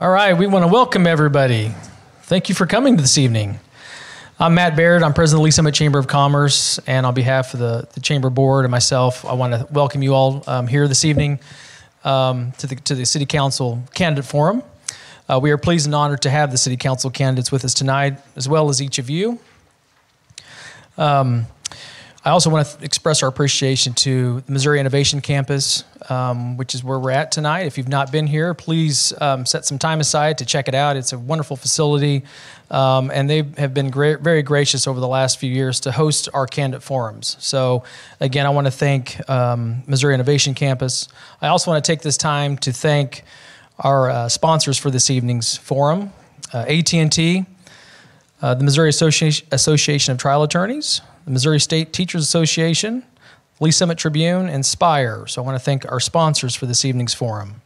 All right, we want to welcome everybody. Thank you for coming this evening. I'm Matt Baird. I'm president of the Lee Summit Chamber of Commerce, and on behalf of the Chamber Board and myself, I want to welcome you all here this evening to the City Council Candidate Forum. We are pleased and honored to have the City Council candidates with us tonight, as well as each of you. I also want to express our appreciation to the Missouri Innovation Campus, which is where we're at tonight. If you've not been here, please set some time aside to check it out. It's a wonderful facility, and they have been very gracious over the last few years to host our candidate forums. So again, I want to thank Missouri Innovation Campus. I also want to take this time to thank our sponsors for this evening's forum, AT&T, the Missouri Association of Trial Attorneys, the Missouri State Teachers Association, Lee Summit Tribune, and Spire. So I want to thank our sponsors for this evening's forum.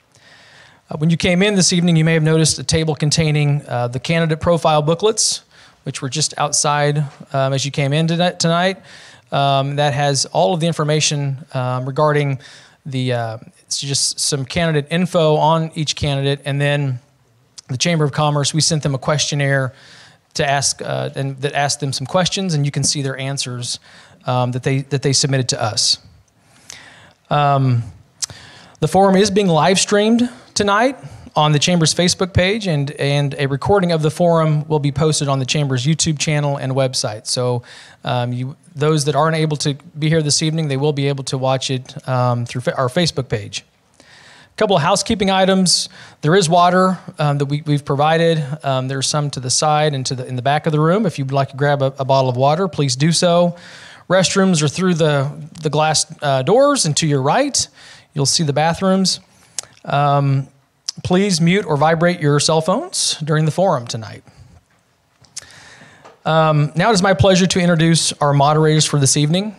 When you came in this evening, you may have noticed a table containing the candidate profile booklets, which were just outside as you came in tonight. That has all of the information regarding it's just some candidate info on each candidate, and then the Chamber of Commerce, we sent them a questionnaire to ask and that asked them some questions, and you can see their answers that they submitted to us. The forum is being live streamed tonight on the Chamber's Facebook page, and a recording of the forum will be posted on the Chamber's YouTube channel and website. So those that aren't able to be here this evening, they will be able to watch it through our Facebook page. A couple of housekeeping items. There is water that we've provided. There's some to the side and in the back of the room. If you'd like to grab a bottle of water, please do so. Restrooms are through the glass doors and to your right. You'll see the bathrooms. Please mute or vibrate your cell phones during the forum tonight. Now it is my pleasure to introduce our moderators for this evening.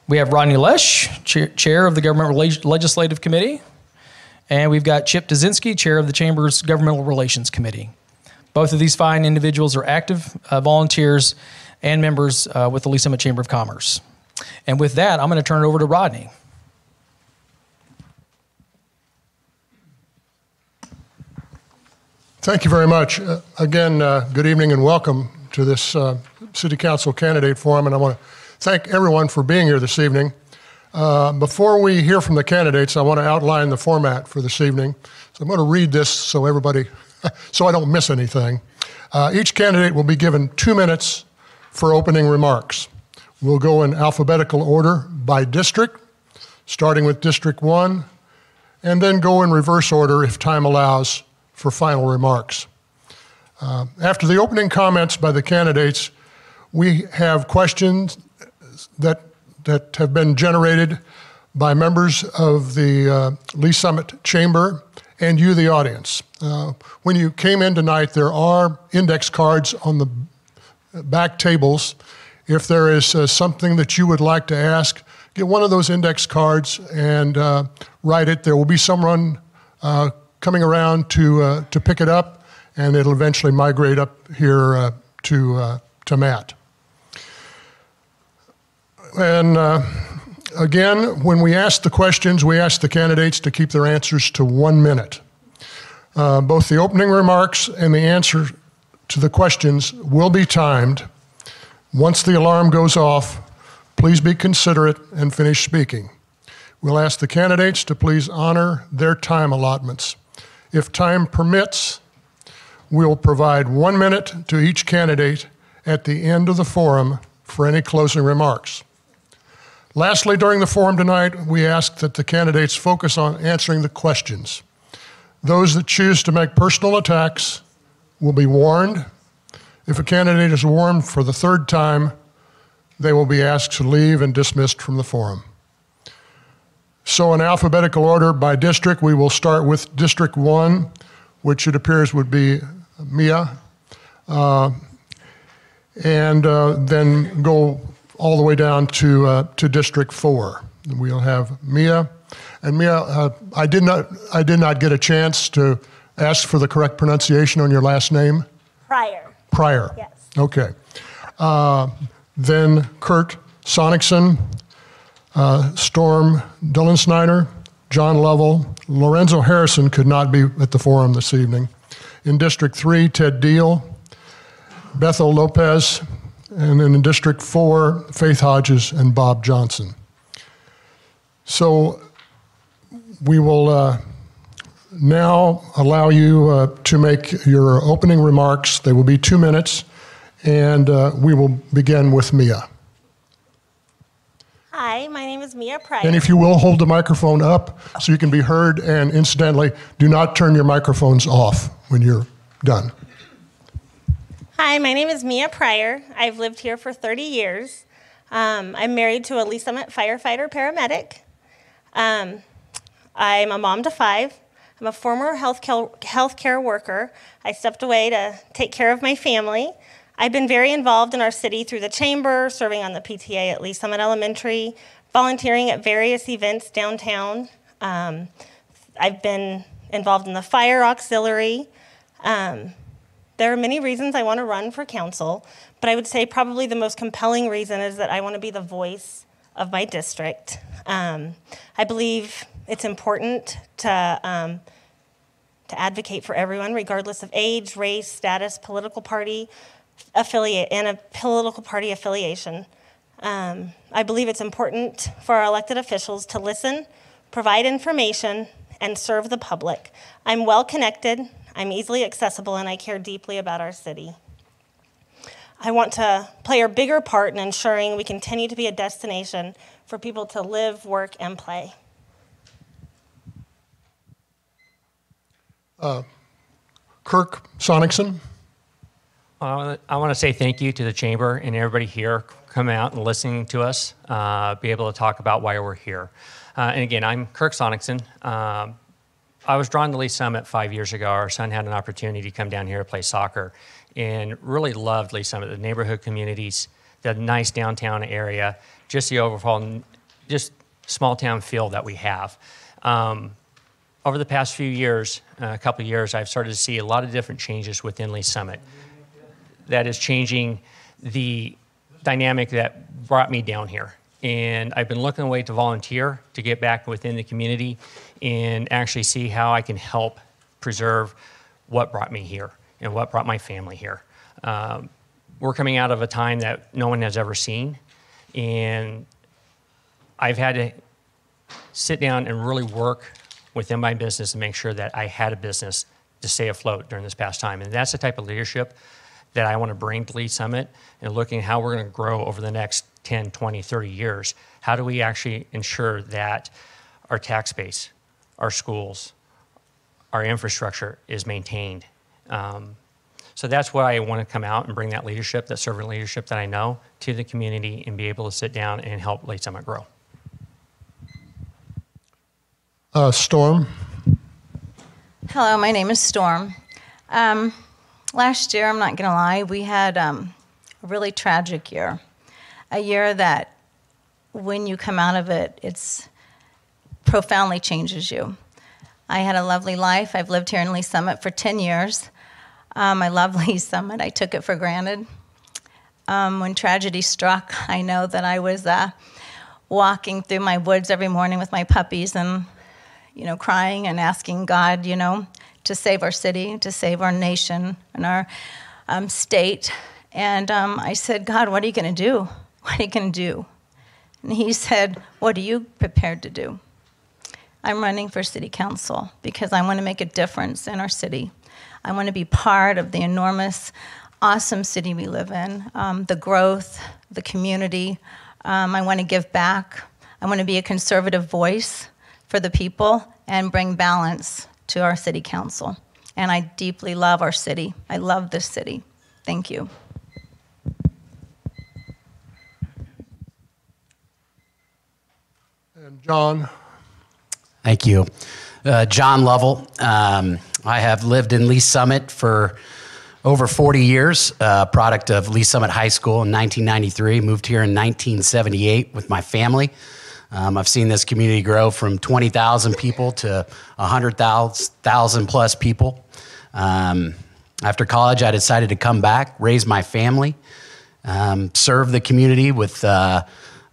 We have Rodney Lesh, Chair of the Government Legislative Committee. And we've got Chip Dzinski, Chair of the Chamber's Governmental Relations Committee. Both of these fine individuals are active volunteers and members with the Lee Summit Chamber of Commerce. And with that, I'm going to turn it over to Rodney. Thank you very much. Again, good evening and welcome to this City Council Candidate Forum. And I want to thank everyone for being here this evening. Before we hear from the candidates, I want to outline the format for this evening. So I'm going to read this so I don't miss anything. Each candidate will be given 2 minutes for opening remarks. We'll go in alphabetical order by district, starting with District 1, and then go in reverse order if time allows for final remarks. After the opening comments by the candidates, we have questions that have been generated by members of the Lee Summit Chamber and you, the audience. When you came in tonight, there are index cards on the back tables. If there is something that you would like to ask, get one of those index cards and write it. There will be someone coming around to pick it up, and it'll eventually migrate up here to Matt. And again, when we ask the questions, we ask the candidates to keep their answers to 1 minute. Both the opening remarks and the answer to the questions will be timed. Once the alarm goes off, please be considerate and finish speaking. We'll ask the candidates to please honor their time allotments. If time permits, we'll provide 1 minute to each candidate at the end of the forum for any closing remarks. Lastly, during the forum tonight, we ask that the candidates focus on answering the questions. Those that choose to make personal attacks will be warned. If a candidate is warned for the 3rd time, they will be asked to leave and dismissed from the forum. So in alphabetical order by district, we will start with District 1, which it appears would be Mia, and then go all the way down to District 4. We'll have Mia. And Mia, I did not get a chance to ask for the correct pronunciation on your last name. Pryor. Pryor. Yes. Okay. Then Kurt Sonicson, Storm Dillon Schneider, John Lovell. Lorenzo Harrison could not be at the forum this evening. In District 3, Ted Diehl, Bethel Lopez, and then in District 4, Faith Hodges and Bob Johnson. So we will now allow you to make your opening remarks. They will be 2 minutes, and we will begin with Mia. Hi, my name is Mia Pryor. And if you will, hold the microphone up so you can be heard, and incidentally, do not turn your microphones off when you're done. Hi, my name is Mia Pryor. I've lived here for 30 years. I'm married to a Lee Summit firefighter paramedic. I'm a mom to 5. I'm a former healthcare worker. I stepped away to take care of my family. I've been very involved in our city through the chamber, serving on the PTA at Lee Summit Elementary, volunteering at various events downtown. I've been involved in the fire auxiliary. There are many reasons I want to run for council, but I would say probably the most compelling reason is that I want to be the voice of my district. I believe it's important to advocate for everyone, regardless of age, race, status, political party affiliation. I believe it's important for our elected officials to listen, provide information, and serve the public. I'm well connected, I'm easily accessible, and I care deeply about our city. I want to play a bigger part in ensuring we continue to be a destination for people to live, work, and play. Kirk Sonicson. I want to say thank you to the Chamber and everybody here coming out and listening to us, be able to talk about why we're here. And again, I'm Kirk Sonicson. I was drawn to Lee Summit 5 years ago. Our son had an opportunity to come down here to play soccer and really loved Lee Summit, the neighborhood communities, the nice downtown area, just the overall, just small town feel that we have. Over the past few years, a couple of years, I've started to see a lot of different changes within Lee Summit. That is changing the dynamic that brought me down here. And I've been looking away to volunteer, to get back within the community and actually see how I can help preserve what brought me here and what brought my family here. We're coming out of a time that no one has ever seen. And I've had to sit down and really work within my business and make sure that I had a business to stay afloat during this past time. And that's the type of leadership that I want to bring to Lee Summit and looking at how we're going to grow over the next 10, 20, 30 years. How do we actually ensure that our tax base, our schools, our infrastructure is maintained? So that's why I want to come out and bring that leadership, that servant leadership that I know to the community and be able to sit down and help Lee Summit grow. Storm. Hello, my name is Storm. Last year, I'm not going to lie, we had a really tragic year. A year that when you come out of it, it's profoundly changes you. I had a lovely life. I've lived here in Lee Summit for 10 years. I love Lee Summit. I took it for granted. When tragedy struck, I know that I was walking through my woods every morning with my puppies and, crying and asking God, to save our city, to save our nation and our state. And I said, God, what are you going to do? What are you going to do? And he said, what are you prepared to do? I'm running for city council because I want to make a difference in our city. I want to be part of the enormous, awesome city we live in, the growth, the community. I want to give back. I want to be a conservative voice for the people and bring balance to our city council. And I deeply love our city. I love this city. Thank you. And John. Thank you. John Lovell. I have lived in Lee Summit for over 40 years, product of Lee Summit High School in 1993, moved here in 1978 with my family. I've seen this community grow from 20,000 people to 100,000 plus people. After college, I decided to come back, raise my family, serve the community with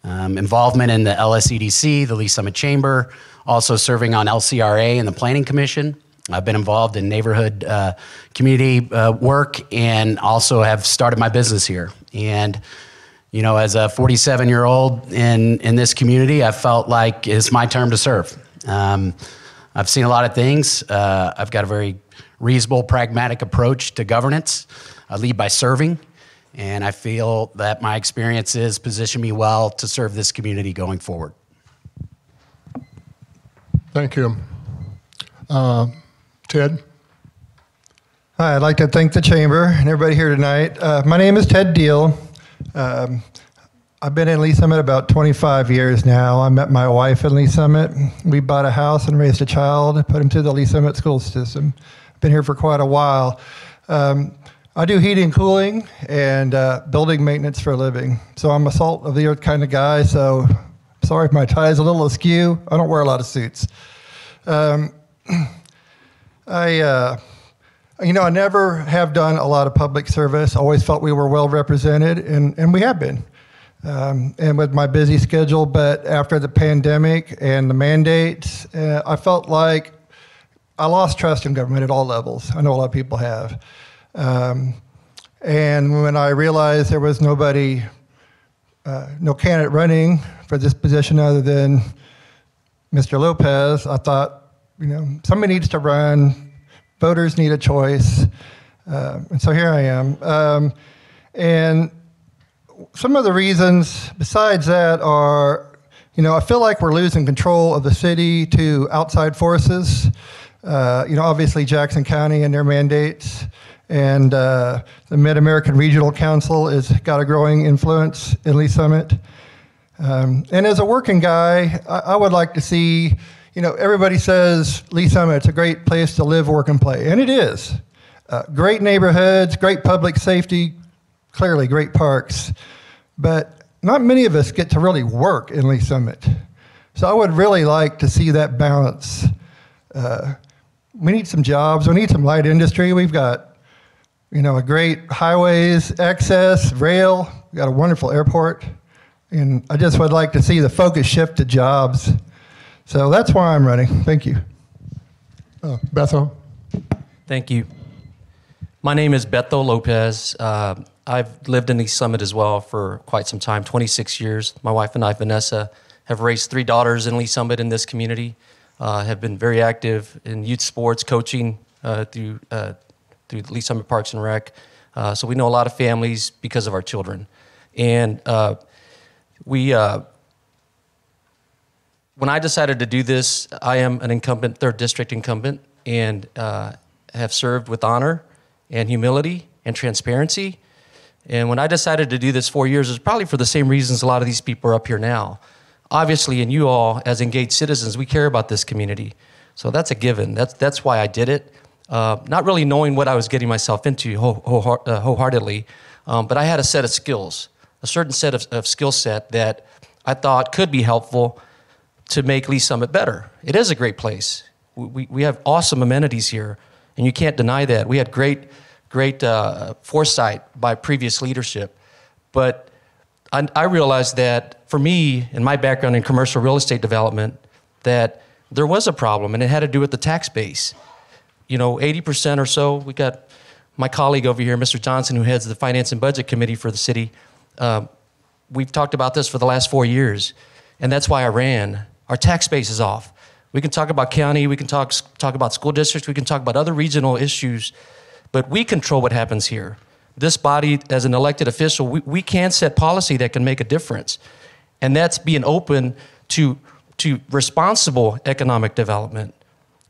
involvement in the LSEDC, the Lee Summit Chamber, also serving on LCRA and the Planning Commission. I've been involved in neighborhood community work and also have started my business here. And, you know, as a 47-year-old in this community, I felt like it's my turn to serve. I've seen a lot of things. I've got a very reasonable, pragmatic approach to governance. I lead by serving, and I feel that my experiences position me well to serve this community going forward. Thank you. Ted? Hi, I'd like to thank the Chamber and everybody here tonight. My name is Ted Diehl. I've been in Lee Summit about 25 years now. I met my wife in Lee Summit. We bought a house and raised a child, put him through the Lee Summit school system. Been here for quite a while. I do heating and cooling and building maintenance for a living. So I'm a salt of the earth kind of guy, so sorry if my tie is a little askew. I don't wear a lot of suits. I never have done a lot of public service. Always felt we were well represented, and we have been. And with my busy schedule, but after the pandemic and the mandates, I felt like I lost trust in government at all levels. I know a lot of people have. And when I realized there was no candidate running for this position other than Mr. Lopez, I thought, somebody needs to run. Voters need a choice. And so here I am. And some of the reasons besides that are, I feel like we're losing control of the city to outside forces. Obviously Jackson County and their mandates, and the Mid-American Regional Council has got a growing influence in Lee Summit. And as a working guy, I would like to see, everybody says Lee Summit's a great place to live, work, and play, and it is. Great neighborhoods, great public safety, clearly great parks, but not many of us get to really work in Lee Summit. So I would really like to see that balance. We need some jobs, we need some light industry. We've got, a great highways, access, rail, we've got a wonderful airport, and I just would like to see the focus shift to jobs. So that's why I'm running. Thank you. Bethel? Thank you. My name is Bethel Lopez. I've lived in Lee Summit as well for quite some time, 26 years. My wife and I, Vanessa, have raised 3 daughters in Lee Summit in this community, have been very active in youth sports, coaching through Lee Summit Parks and Rec. So we know a lot of families because of our children. And when I decided to do this, I am an incumbent, 3rd District incumbent, and have served with honor and humility and transparency. And when I decided to do this 4 years, it was probably for the same reasons a lot of these people are up here now. Obviously, and you all, as engaged citizens, we care about this community. So that's a given. That's why I did it. Not really knowing what I was getting myself into wholeheartedly, but I had a set of skills, a certain set of skill set that I thought could be helpful to make Lee Summit better. It is a great place. We have awesome amenities here, and you can't deny that. We had great foresight by previous leadership. But I realized that for me, in my background in commercial real estate development, that there was a problem, and it had to do with the tax base. 80% or so, we got my colleague over here, Mr. Johnson, who heads the Finance and Budget Committee for the city. We've talked about this for the last 4 years, and that's why I ran. Our tax base is off. We can talk about county, we can talk about school districts, we can talk about other regional issues, but we control what happens here. This body, as an elected official, we can set policy that can make a difference. And that's being open to responsible economic development.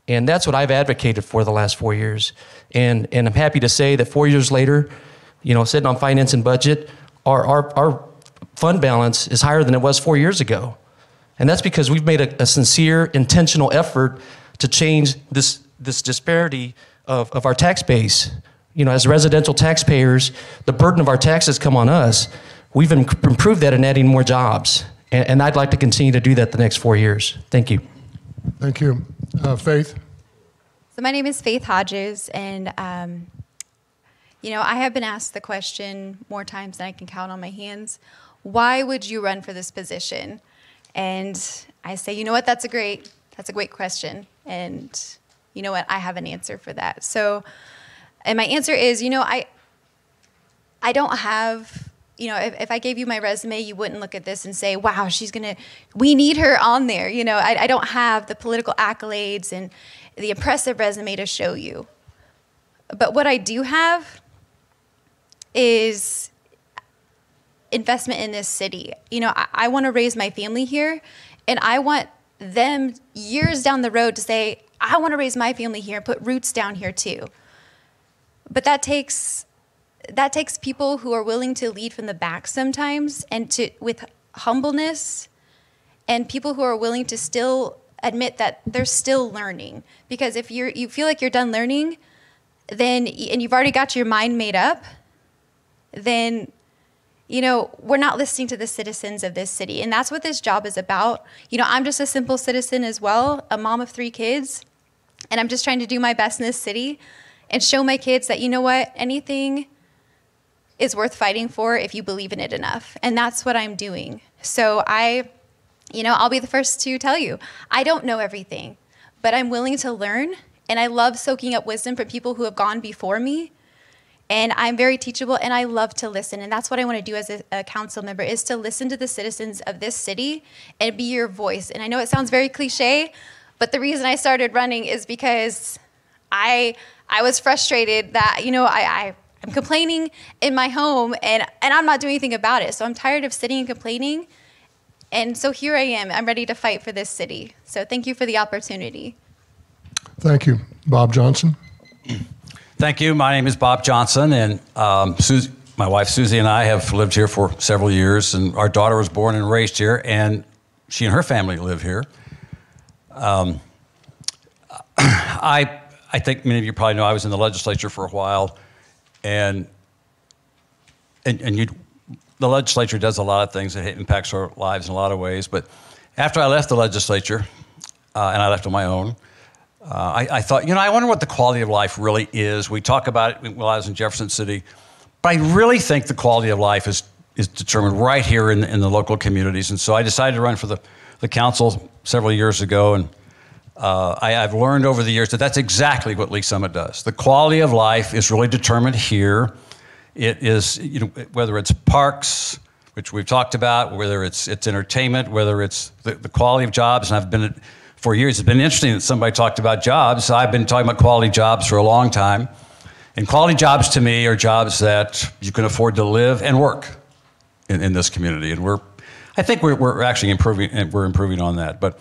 And that's what I've advocated for the last 4 years. And I'm happy to say that 4 years later, sitting on finance and budget, our fund balance is higher than it was 4 years ago. And that's because we've made a sincere, intentional effort to change this disparity of our tax base. As residential taxpayers, the burden of our taxes come on us. We've improved that in adding more jobs. And I'd like to continue to do that the next 4 years. Thank you. Thank you. Faith? So my name is Faith Hodges, and I have been asked the question more times than I can count on my hands. Why would you run for this position? And I say, you know what, that's a great question. And you know what, I have an answer for that. So, and my answer is, I don't have, if I gave you my resume, you wouldn't look at this and say, wow, we need her on there. I don't have the political accolades and the impressive resume to show you. But what I do have is investment in this city. I want to raise my family here, and I want them years down the road to say, I want to raise my family here and put roots down here too. But that takes people who are willing to lead from the back sometimes, and with humbleness, and people who are willing to still admit that they're still learning. Because if you feel like you're done learning, and you've already got your mind made up, then we're not listening to the citizens of this city. And that's what this job is about. I'm just a simple citizen as well, a mom of 3 kids, and I'm just trying to do my best in this city and show my kids that, anything is worth fighting for if you believe in it enough. And that's what I'm doing. So I'll be the first to tell you, I don't know everything, but I'm willing to learn, and I love soaking up wisdom from people who have gone before me. And I'm very teachable, and I love to listen. And that's what I want to do as a council member, is to listen to the citizens of this city and be your voice. And I know it sounds very cliche, but the reason I started running is because I was frustrated that, I'm complaining in my home, and I'm not doing anything about it. So I'm tired of sitting and complaining. And so here I am. I'm ready to fight for this city. So thank you for the opportunity. Thank you. Bob Johnson. Thank you. My name is Bob Johnson, and my wife Susie and I have lived here for several years, and our daughter was born and raised here, and she and her family live here. I think many of you probably know I was in the legislature for a while, and the legislature does a lot of things that impacts our lives in a lot of ways. But after I left the legislature, and I left on my own, I thought, I wonder what the quality of life really is. We talk about it while I was in Jefferson City, but I really think the quality of life is determined right here in the local communities. And so I decided to run for the council several years ago, and I've learned over the years that that's exactly what Lee Summit does. The quality of life is really determined here. It is, whether it's parks, which we've talked about, whether it's entertainment, whether it's the quality of jobs, and I've been for years. It's been interesting that somebody talked about jobs. I've been talking about quality jobs for a long time. And quality jobs to me are jobs that you can afford to live and work in this community. And I think we're actually improving, and we're improving on that. But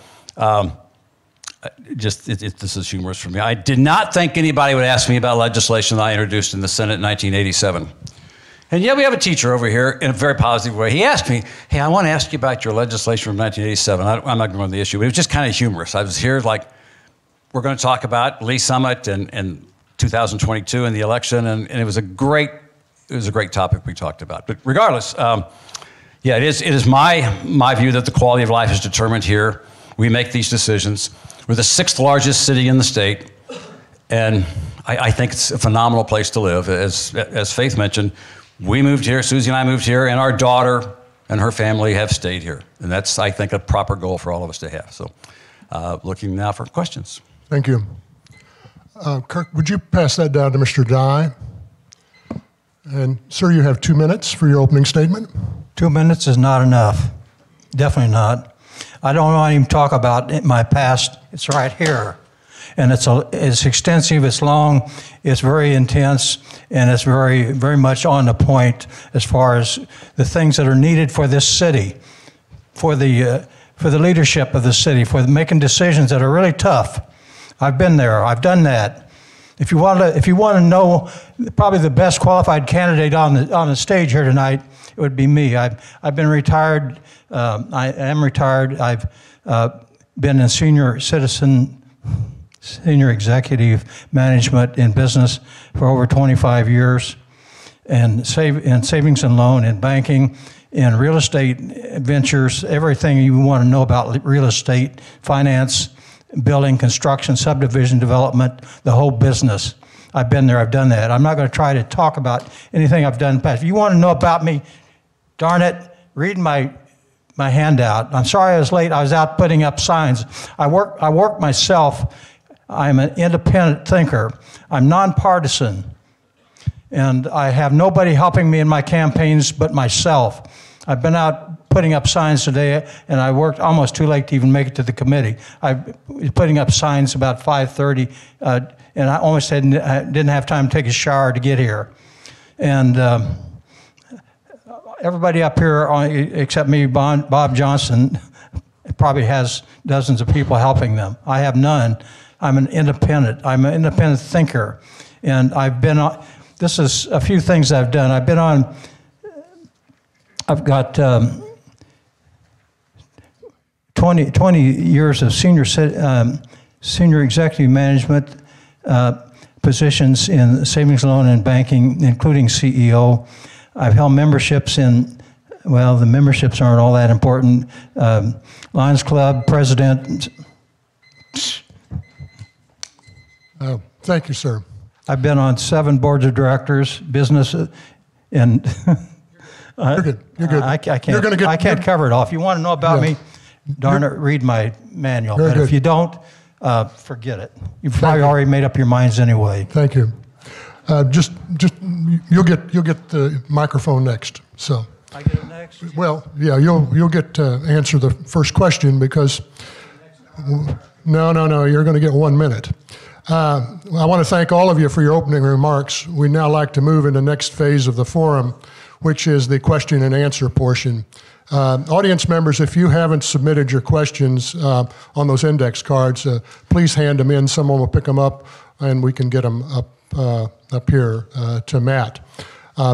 this is humorous for me. I did not think anybody would ask me about legislation that I introduced in the Senate in 1987. And yet we have a teacher over here in a very positive way. He asked me, hey, I want to ask you about your legislation from 1987. I'm not going to the issue, but it was just kind of humorous. I was here we're going to talk about Lee Summit and 2022 and the election, and it was a great topic we talked about. But regardless, it is my view that the quality of life is determined here. We make these decisions. We're the 6th largest city in the state, and I think it's a phenomenal place to live. As Faith mentioned, we moved here, Susie and I moved here, and our daughter and her family have stayed here. And that's, I think, a proper goal for all of us to have. So looking now for questions. Thank you. Kirk, would you pass that down to Mr. Diehl? And sir, you have 2 minutes for your opening statement. 2 minutes is not enough. Definitely not. I don't want to even talk about my past. It's right here. And it's extensive, it's long, it's very intense, and it's very, very much on the point as far as the things that are needed for this city, for the leadership of the city, for making decisions that are really tough. I've been there. I've done that. If you want to know probably the best qualified candidate on the stage here tonight, it would be me. I've been retired. I am retired. I've been in senior executive management in business for over 25 years, and savings and loan and banking, in real estate ventures, everything you want to know about real estate, finance, building, construction, subdivision development, the whole business. I've been there, I've done that. I'm not going to try to talk about anything I've done in the past. If you want to know about me, darn it, read my handout. I'm sorry I was late. I was out putting up signs. I work myself I'm an independent thinker. I'm nonpartisan. And I have nobody helping me in my campaigns but myself. I've been out putting up signs today, and I worked almost too late to even make it to the committee. I was putting up signs about 5:30, and I almost didn't have time to take a shower to get here. And everybody up here, except me, Bob Johnson, probably has dozens of people helping them. I have none. I'm an independent. I'm an independent thinker. And I've been on, this is a few things I've done. I've got 20 years of senior executive management positions in savings, loan, and banking, including CEO. I've held memberships in, well, the memberships aren't all that important. Lions Club, president. Thank you, sir. I've been on 7 boards of directors, business, and You're good. You're good. I can't cover it all. If you want to know about me, darn it, read my manual. But if you don't, forget it. You've probably already made up your minds anyway. Thank you. Just you'll get the microphone next. So. I get it next? Well, yeah, you'll get to answer the first question because. No. You're going to get 1 minute. I want to thank all of you for your opening remarks. We'd now like to move into the next phase of the forum, which is the question and answer portion. Audience members, if you haven't submitted your questions on those index cards, please hand them in. Someone will pick them up, and we can get them up here to Matt.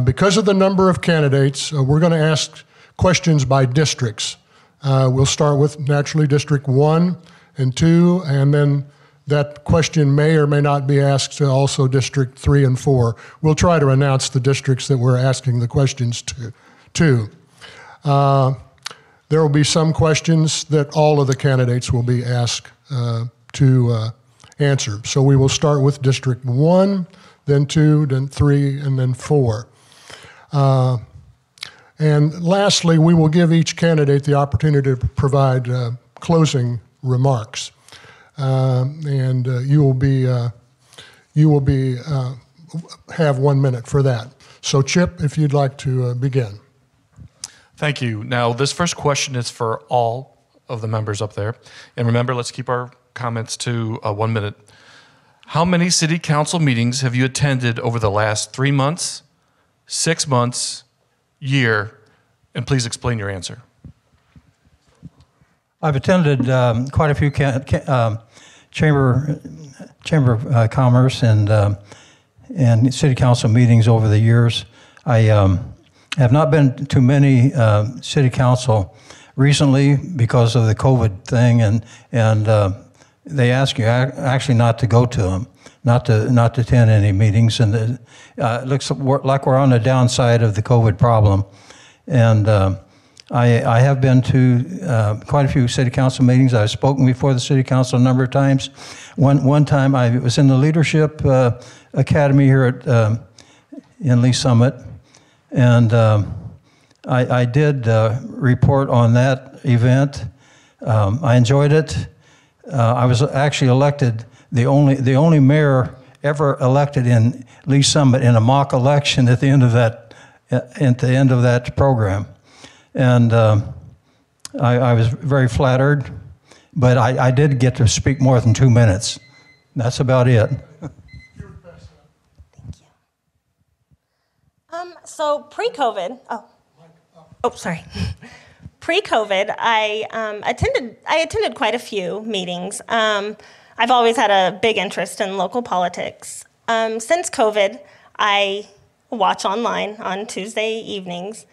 Because of the number of candidates, we're going to ask questions by districts. We'll start with naturally District 1 and 2, and then that question may or may not be asked to also District 3 and 4. We'll try to announce the districts that we're asking the questions to. There will be some questions that all of the candidates will be asked to answer. So we will start with District 1, then 2, then 3, and then 4. And lastly, we will give each candidate the opportunity to provide closing remarks. And you will have 1 minute for that. So Chip, if you'd like to begin. Thank you. Now, this first question is for all of the members up there. And remember, let's keep our comments to 1 minute. How many city council meetings have you attended over the last 3 months, 6 months, year? And please explain your answer. I've attended quite a few Chamber of Commerce and City Council meetings over the years. I have not been to many City Council recently because of the COVID thing, and they ask you actually not to go to them, not to attend any meetings, and it looks like we're on the downside of the COVID problem, and. I have been to quite a few city council meetings. I've spoken before the city council a number of times. One time I was in the leadership academy here at in Lee Summit, and I did report on that event. I enjoyed it. I was actually elected the only mayor ever elected in Lee Summit in a mock election at the end of that program. And I was very flattered, but I did get to speak more than 2 minutes. That's about it. Thank you. So pre-COVID, sorry. Pre-COVID, I attended quite a few meetings. I've always had a big interest in local politics. Since COVID, I watch online on Tuesday evenings.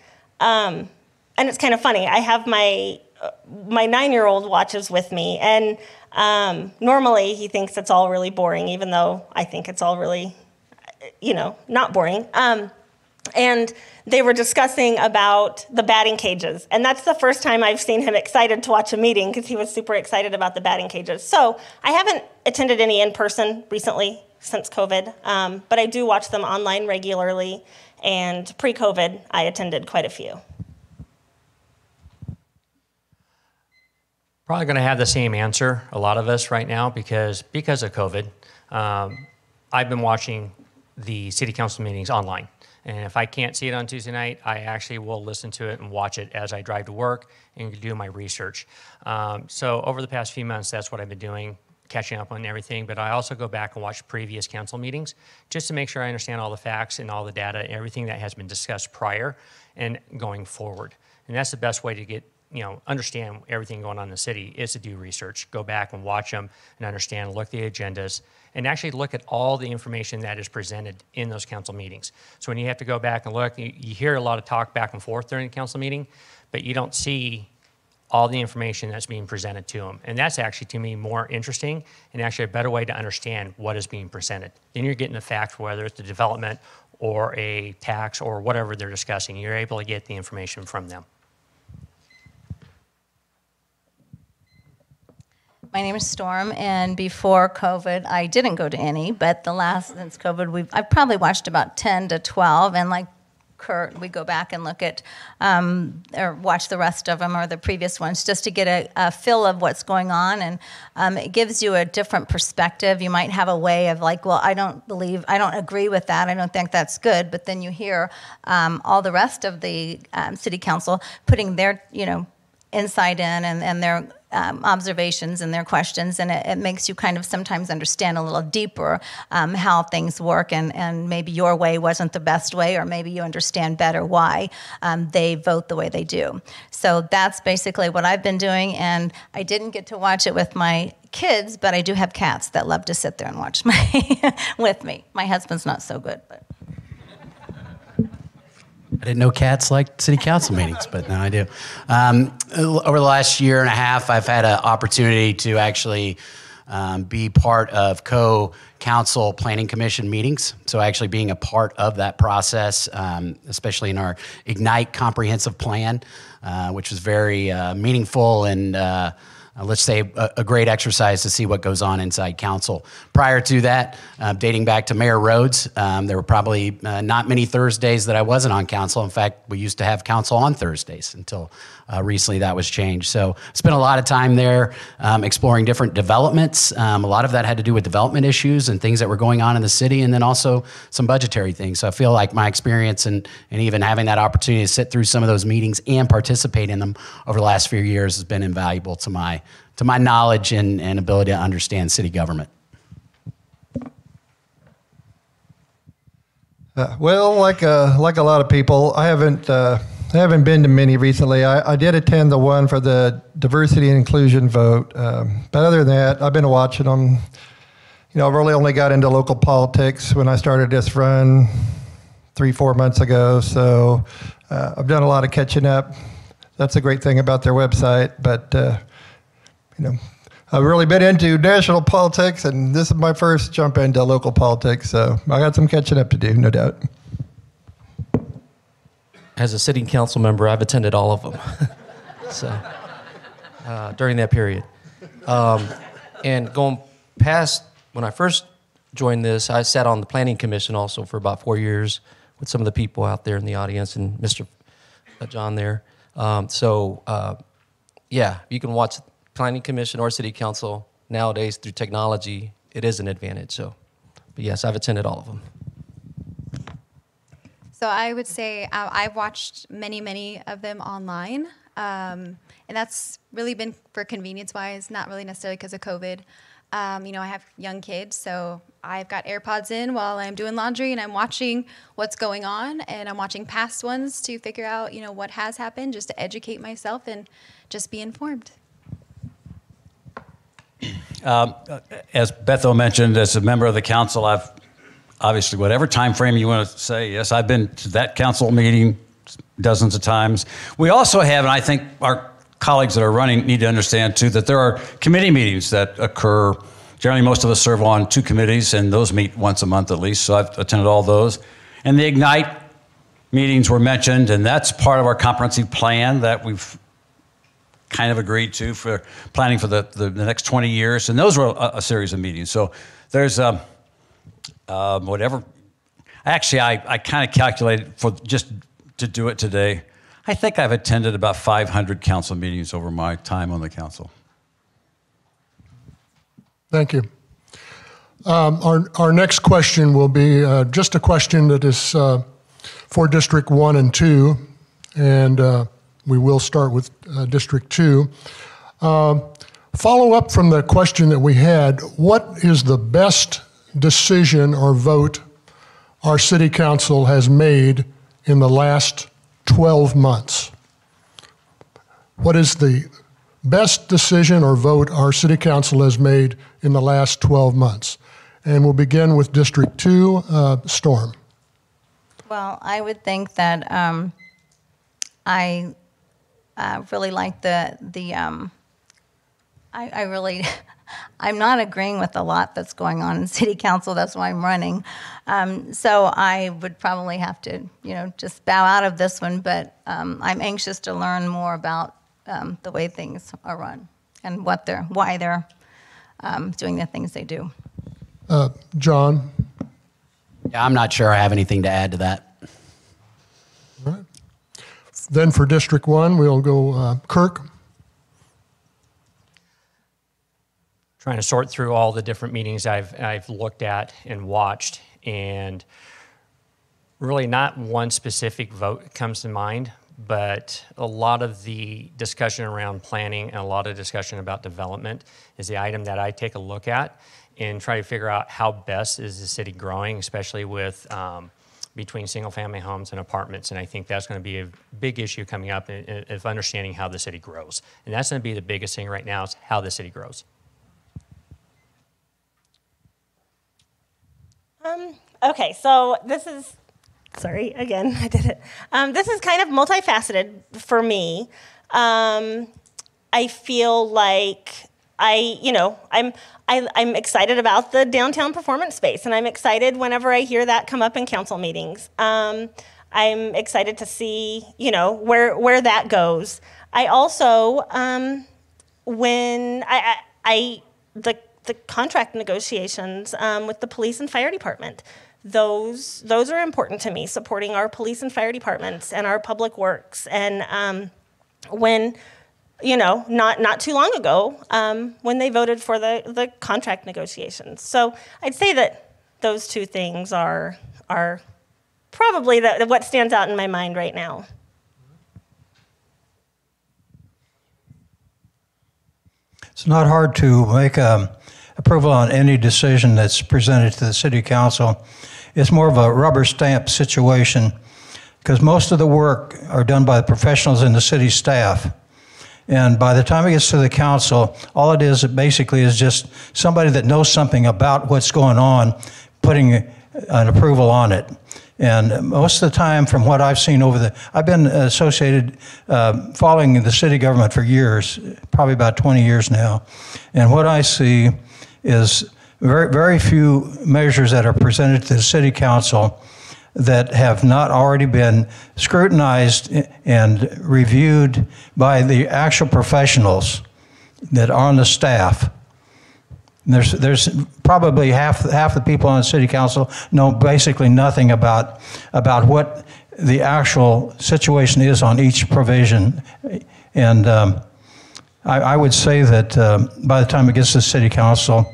And it's kind of funny. I have my 9-year-old watches with me, and normally he thinks it's all really boring, even though I think it's all really, not boring. And they were discussing about the batting cages, and that's the first time I've seen him excited to watch a meeting because he was super excited about the batting cages. So I haven't attended any in person recently since COVID, but I do watch them online regularly, and pre-COVID I attended quite a few. Probably going to have the same answer, a lot of us right now, because of COVID. I've been watching the city council meetings online. And if I can't see it on Tuesday night, I actually will listen to it and watch it as I drive to work and do my research. So over the past few months, that's what I've been doing, catching up on everything. But I also go back and watch previous council meetings just to make sure I understand all the facts and all the data and everything that has been discussed prior and going forward. And that's the best way to get, understand everything going on in the city is to do research. Go back and watch them and understand, look at the agendas, and actually look at all the information that is presented in those council meetings. So when you have to go back and look, you hear a lot of talk back and forth during the council meeting, but you don't see all the information that's being presented to them. And that's actually, to me, more interesting and actually a better way to understand what is being presented. Then you're getting the facts, whether it's the development or a tax or whatever they're discussing. You're able to get the information from them. My name is Storm, and before COVID, I didn't go to any, but since COVID, I've probably watched about 10 to 12, and like Kurt, we go back and look at, or watch the rest of them or the previous ones just to get a feel of what's going on, and it gives you a different perspective. You might have a way of like, well, I don't agree with that, I don't think that's good, but then you hear all the rest of the city council putting their, insight in and their observations and their questions, and it makes you kind of sometimes understand a little deeper how things work, and maybe your way wasn't the best way, or maybe you understand better why they vote the way they do. So that's basically what I've been doing, and I didn't get to watch it with my kids, but I do have cats that love to sit there and watch with me. My husband's not so good, but. I didn't know cats liked city council meetings, but now I do. Over the last year and a half, I've had an opportunity to actually be part of co-council planning commission meetings. So actually being a part of that process, especially in our Ignite comprehensive plan, which was very meaningful and let's say a great exercise to see what goes on inside council. Prior to that, dating back to Mayor Rhodes, there were probably not many Thursdays that I wasn't on council. In fact, we used to have council on Thursdays until recently that was changed. So spent a lot of time there exploring different developments. A lot of that had to do with development issues and things that were going on in the city, and then also some budgetary things. So I feel like my experience and even having that opportunity to sit through some of those meetings and participate in them over the last few years has been invaluable to my knowledge and ability to understand city government. Well, like a lot of people, I haven't been to many recently. I did attend the one for the diversity and inclusion vote, but other than that, I've been watching them. I've really only got into local politics when I started this run 3-4 months ago, so I've done a lot of catching up. That's a great thing about their website, but I've really been into national politics, and this is my first jump into local politics, so I got some catching up to do, no doubt. As a city council member, I've attended all of them. So during that period. And going past, when I first joined this, I sat on the planning commission also for about 4 years with some of the people out there in the audience and Mr. John there. Yeah, you can watch planning commission or city council nowadays through technology. It is an advantage. So, but yes, I've attended all of them. So I would say I've watched many of them online, and that's really been for convenience-wise, not really necessarily because of COVID. I have young kids, so I've got AirPods in while I'm doing laundry, and I'm watching what's going on, and I'm watching past ones to figure out, what has happened, just to educate myself and just be informed. As Bethel mentioned, as a member of the council, I've obviously, whatever time frame you want to say, yes, I've been to that council meeting dozens of times. We also have, and I think our colleagues that are running need to understand too, that there are committee meetings that occur. Generally, most of us serve on 2 committees, and those meet once a month at least, so I've attended all those. And the Ignite meetings were mentioned, and that's part of our comprehensive plan that we've kind of agreed to for planning for the next 20 years, and those were a series of meetings. So there's whatever. Actually, I kind of calculated for just to do it today. I think I've attended about 500 council meetings over my time on the council. Thank you. Our next question will be just a question that is for District 1 and 2, and we will start with District 2. Follow up from the question that we had, what is the best decision or vote our City Council has made in the last 12 months? What is the best decision or vote our City Council has made in the last 12 months? And we'll begin with District 2, Storm. Well, I would think that I really like I'm not agreeing with a lot that's going on in City Council. That's why I'm running. So I would probably have to, just bow out of this one. But I'm anxious to learn more about the way things are run and why they're doing the things they do. John? Yeah, I'm not sure I have anything to add to that. All right. Then for District 1, we'll go Kirk. Trying to sort through all the different meetings I've looked at and watched, and really not one specific vote comes to mind, but a lot of the discussion around planning and a lot of discussion about development is the item that I take a look at and try to figure out how best is the city growing, especially with between single-family homes and apartments. And I think that's going to be a big issue coming up of understanding how the city grows. And that's going to be the biggest thing right now is how the city grows. Okay, so this is, sorry, again, I did it. This is kind of multifaceted for me. I feel like I'm excited about the downtown performance space, and I'm excited whenever I hear that come up in council meetings. I'm excited to see, where that goes. I also, when the contract negotiations with the police and fire department, those are important to me, supporting our police and fire departments and our public works. And when, not too long ago, when they voted for the contract negotiations. So I'd say that those two things are probably what stands out in my mind right now. It's not hard to make approval on any decision that's presented to the City Council. It's more of a rubber stamp situation because most of the work are done by the professionals in the city staff. And by the time it gets to the council, all it basically is just somebody that knows something about what's going on, putting an approval on it. And most of the time, from what I've seen I've been associated, following the city government for years, probably about 20 years now. And what I see is very, very few measures that are presented to the City Council that have not already been scrutinized and reviewed by the actual professionals that are on the staff. There's probably half the people on the City Council know basically nothing about what the actual situation is on each provision. And I would say that by the time it gets to the City Council,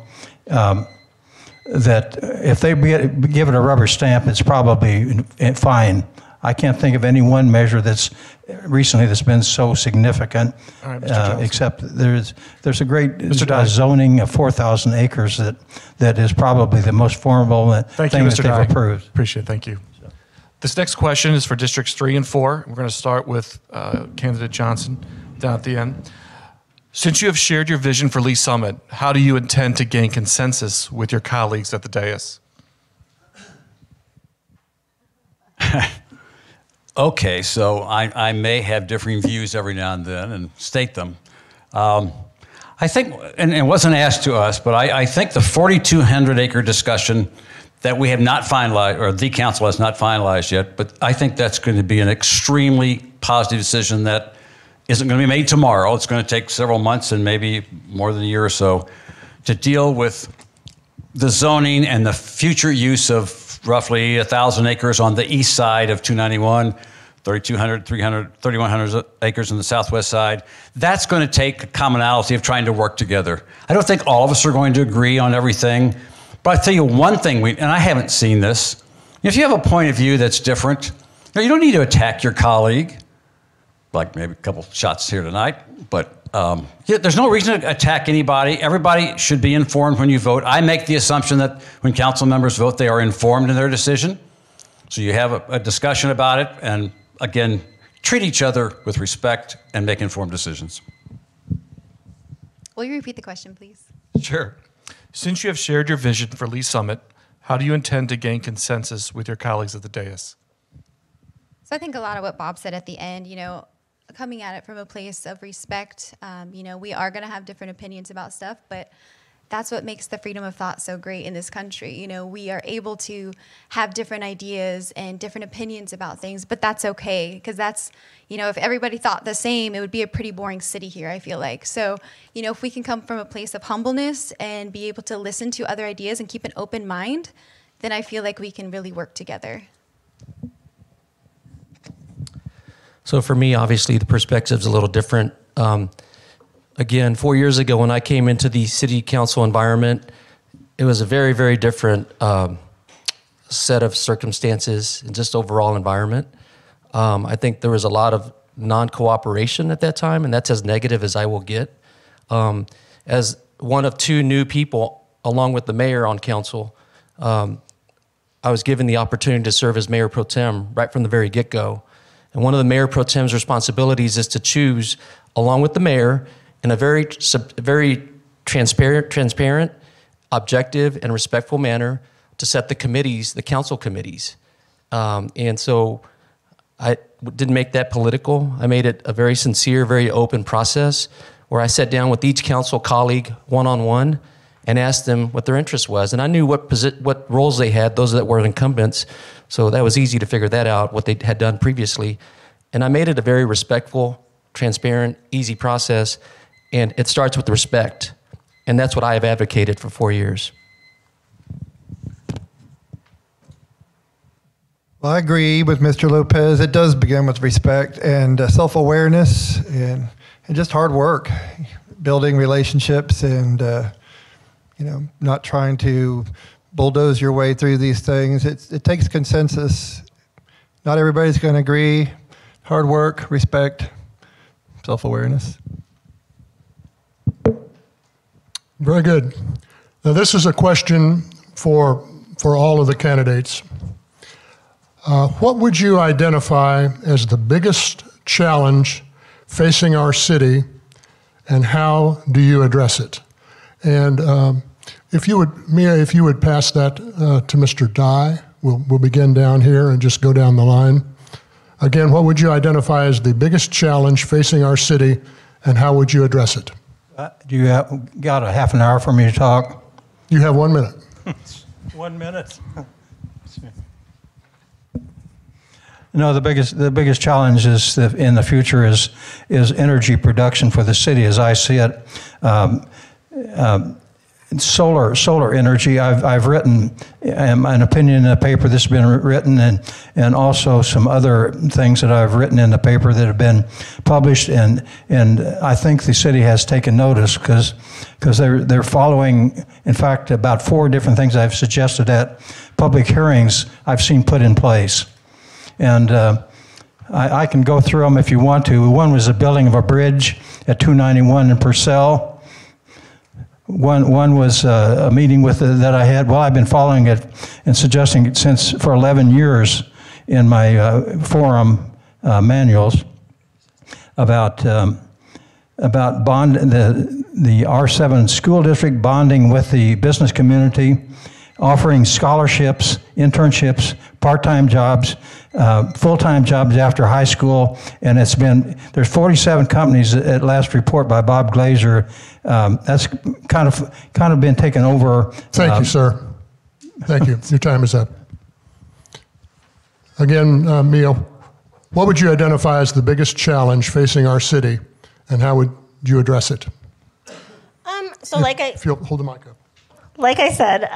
that if they give it a rubber stamp, it's probably fine. I can't think of any one measure that's been so significant. All right, Mr. Except there's a great zoning of 4,000 acres that is probably the most formidable thing that they've approved. Appreciate it. Thank you. This next question is for Districts 3 and 4. We're going to start with candidate Johnson down at the end. Since you have shared your vision for Lee Summit, how do you intend to gain consensus with your colleagues at the dais? Okay, so I may have differing views every now and then and state them. I think, and it wasn't asked to us, but I think the 4,200 acre discussion that we have not finalized, or the council has not finalized yet, but I think that's going to be an extremely positive decision that isn't going to be made tomorrow. It's going to take several months and maybe more than a year or so to deal with the zoning and the future use of roughly 1,000 acres on the east side of 291 3,200, 300, 3,100 acres on the southwest side. That's going to take a commonality of trying to work together. I don't think all of us are going to agree on everything, but I'll tell you one thing, and I haven't seen this. If you have a point of view that's different, you don't need to attack your colleague, like maybe a couple shots here tonight, but there's no reason to attack anybody. Everybody should be informed when you vote. I make the assumption that when council members vote, they are informed in their decision. So you have a discussion about it, and again, treat each other with respect and make informed decisions. Will you repeat the question, please? Sure. Since you have shared your vision for Lee Summit, how do you intend to gain consensus with your colleagues at the dais? So I think a lot of what Bob said at the end, coming at it from a place of respect, we are going to have different opinions about stuff, but that's what makes the freedom of thought so great in this country. We are able to have different ideas and different opinions about things, but that's okay, because that's, if everybody thought the same, it would be a pretty boring city here, I feel like. So, if we can come from a place of humbleness and be able to listen to other ideas and keep an open mind, then I feel like we can really work together. So for me, obviously, the perspective's a little different. Again, 4 years ago when I came into the city council environment, it was a very, very different set of circumstances and just overall environment. I think there was a lot of non-cooperation at that time, and that's as negative as I will get. As one of two new people, along with the mayor on council, I was given the opportunity to serve as mayor pro tem right from the very get-go. And one of the mayor pro tem's responsibilities is to choose, along with the mayor, in a very transparent, objective, and respectful manner, to set the committees, the council committees. And so I didn't make that political. I made it a very sincere, very open process where I sat down with each council colleague one-on-one and asked them what their interest was. And I knew what roles they had, those that were incumbents. So that was easy to figure that out, what they had done previously. And I made it a very respectful, transparent, easy process. And it starts with respect. And that's what I have advocated for 4 years. Well, I agree with Mr. Lopez. It does begin with respect and self-awareness and just hard work, building relationships and, not trying to bulldoze your way through these things. It takes consensus. Not everybody's going to agree. Hard work, respect, self-awareness. Very good. Now, this is a question for all of the candidates. What would you identify as the biggest challenge facing our city, and how do you address it? And Mia, if you would pass that to Mr. Diehl, we'll begin down here and just go down the line. Again, what would you identify as the biggest challenge facing our city, and how would you address it? Do you got a half an hour for me to talk? You have 1 minute. 1 minute. No, the biggest challenge is in the future is energy production for the city, as I see it. Solar energy. I've written an opinion in the paper that's been written, and also some other things that I've written in the paper that have been published, and I think the city has taken notice because they're following. In fact, about 4 different things I've suggested at public hearings I've seen put in place, and I can go through them if you want to. One was the building of a bridge at 291 in Purcell. One was a meeting that I had. Well, I've been following it and suggesting it for 11 years in my forum manuals about bond the R7 school district bonding with the business community, offering scholarships, internships, part-time jobs, full-time jobs after high school, and there's 47 companies at last report by Bob Glazer. That's kind of been taken over. Thank you, sir. Thank you. Your time is up. Again, Mia, what would you identify as the biggest challenge facing our city, and how would you address it? If you'll hold the mic up. Like I said,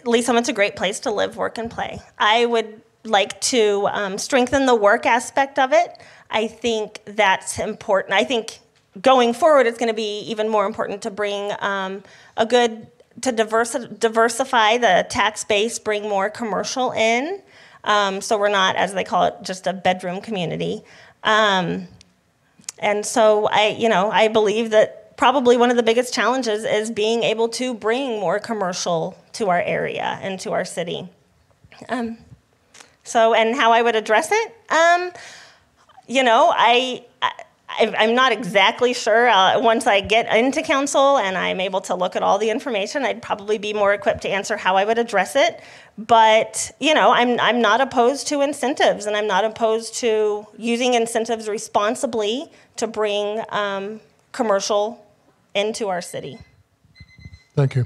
Lee Summit's a great place to live, work, and play. I would like to strengthen the work aspect of it. I think that's important. I think going forward, it's going to be even more important to bring diversify the tax base, bring more commercial in, so we're not, as they call it, just a bedroom community. And so I believe that probably one of the biggest challenges is being able to bring more commercial to our area and to our city. And how I would address it, I'm not exactly sure. Once I get into council and I'm able to look at all the information, I'd probably be more equipped to answer how I would address it. But, I'm not opposed to incentives, and I'm not opposed to using incentives responsibly to bring commercial into our city. Thank you.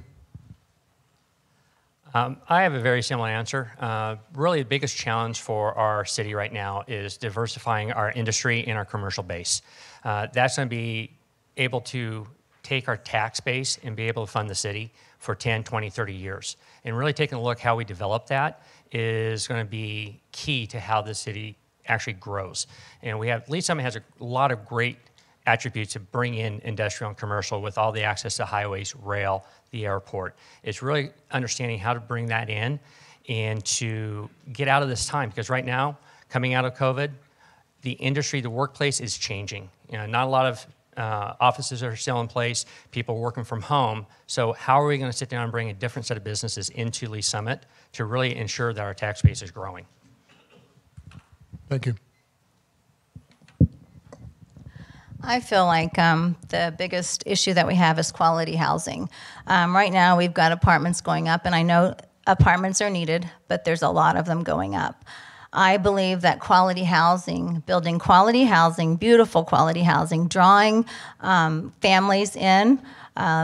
I have a very similar answer. Really, the biggest challenge for our city right now is diversifying our industry and our commercial base. That's going to be able to take our tax base and be able to fund the city for 10, 20, 30 years. And really taking a look how we develop that is going to be key to how the city actually grows. And Lee Summit has a lot of great attributes to bring in industrial and commercial with all the access to highways, rail, the airport. It's really understanding how to bring that in and to get out of this time, because right now, coming out of COVID, the industry, the workplace is changing. Not a lot of offices are still in place, people are working from home. So how are we going to sit down and bring a different set of businesses into Lee Summit to really ensure that our tax base is growing? Thank you. I feel like the biggest issue that we have is quality housing. Right now, we've got apartments going up, and I know apartments are needed, but there's a lot of them going up. I believe that quality housing, building quality housing, beautiful quality housing, drawing families in,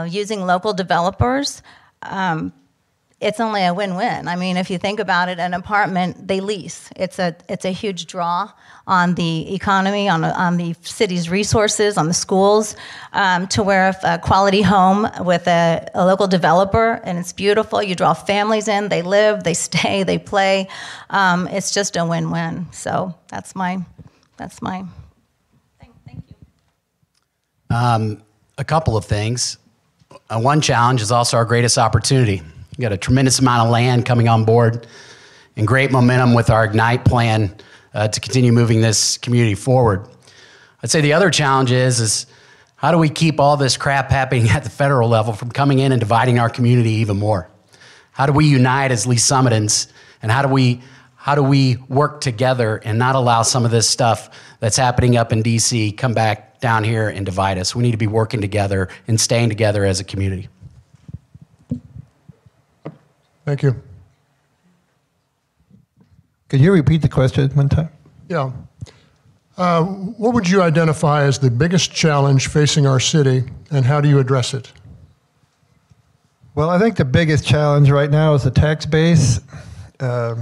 using local developers, it's only a win-win. I mean, if you think about it, an apartment, they lease. It's a huge draw on the economy, on the city's resources, on the schools, to where if a quality home with a local developer, and it's beautiful, you draw families in, they live, they stay, they play. It's just a win-win. So that's my thing. Thank you. A couple of things. One challenge is also our greatest opportunity. We got a tremendous amount of land coming on board and great momentum with our Ignite plan to continue moving this community forward. I'd say the other challenge is how do we keep all this crap happening at the federal level from coming in and dividing our community even more? How do we unite as Lee Summitans, and how do we work together and not allow some of this stuff that's happening up in D.C. come back down here and divide us? We need to be working together and staying together as a community. Thank you. Could you repeat the question one time? Yeah. What would you identify as the biggest challenge facing our city, and how do you address it? Well, I think the biggest challenge right now is the tax base. I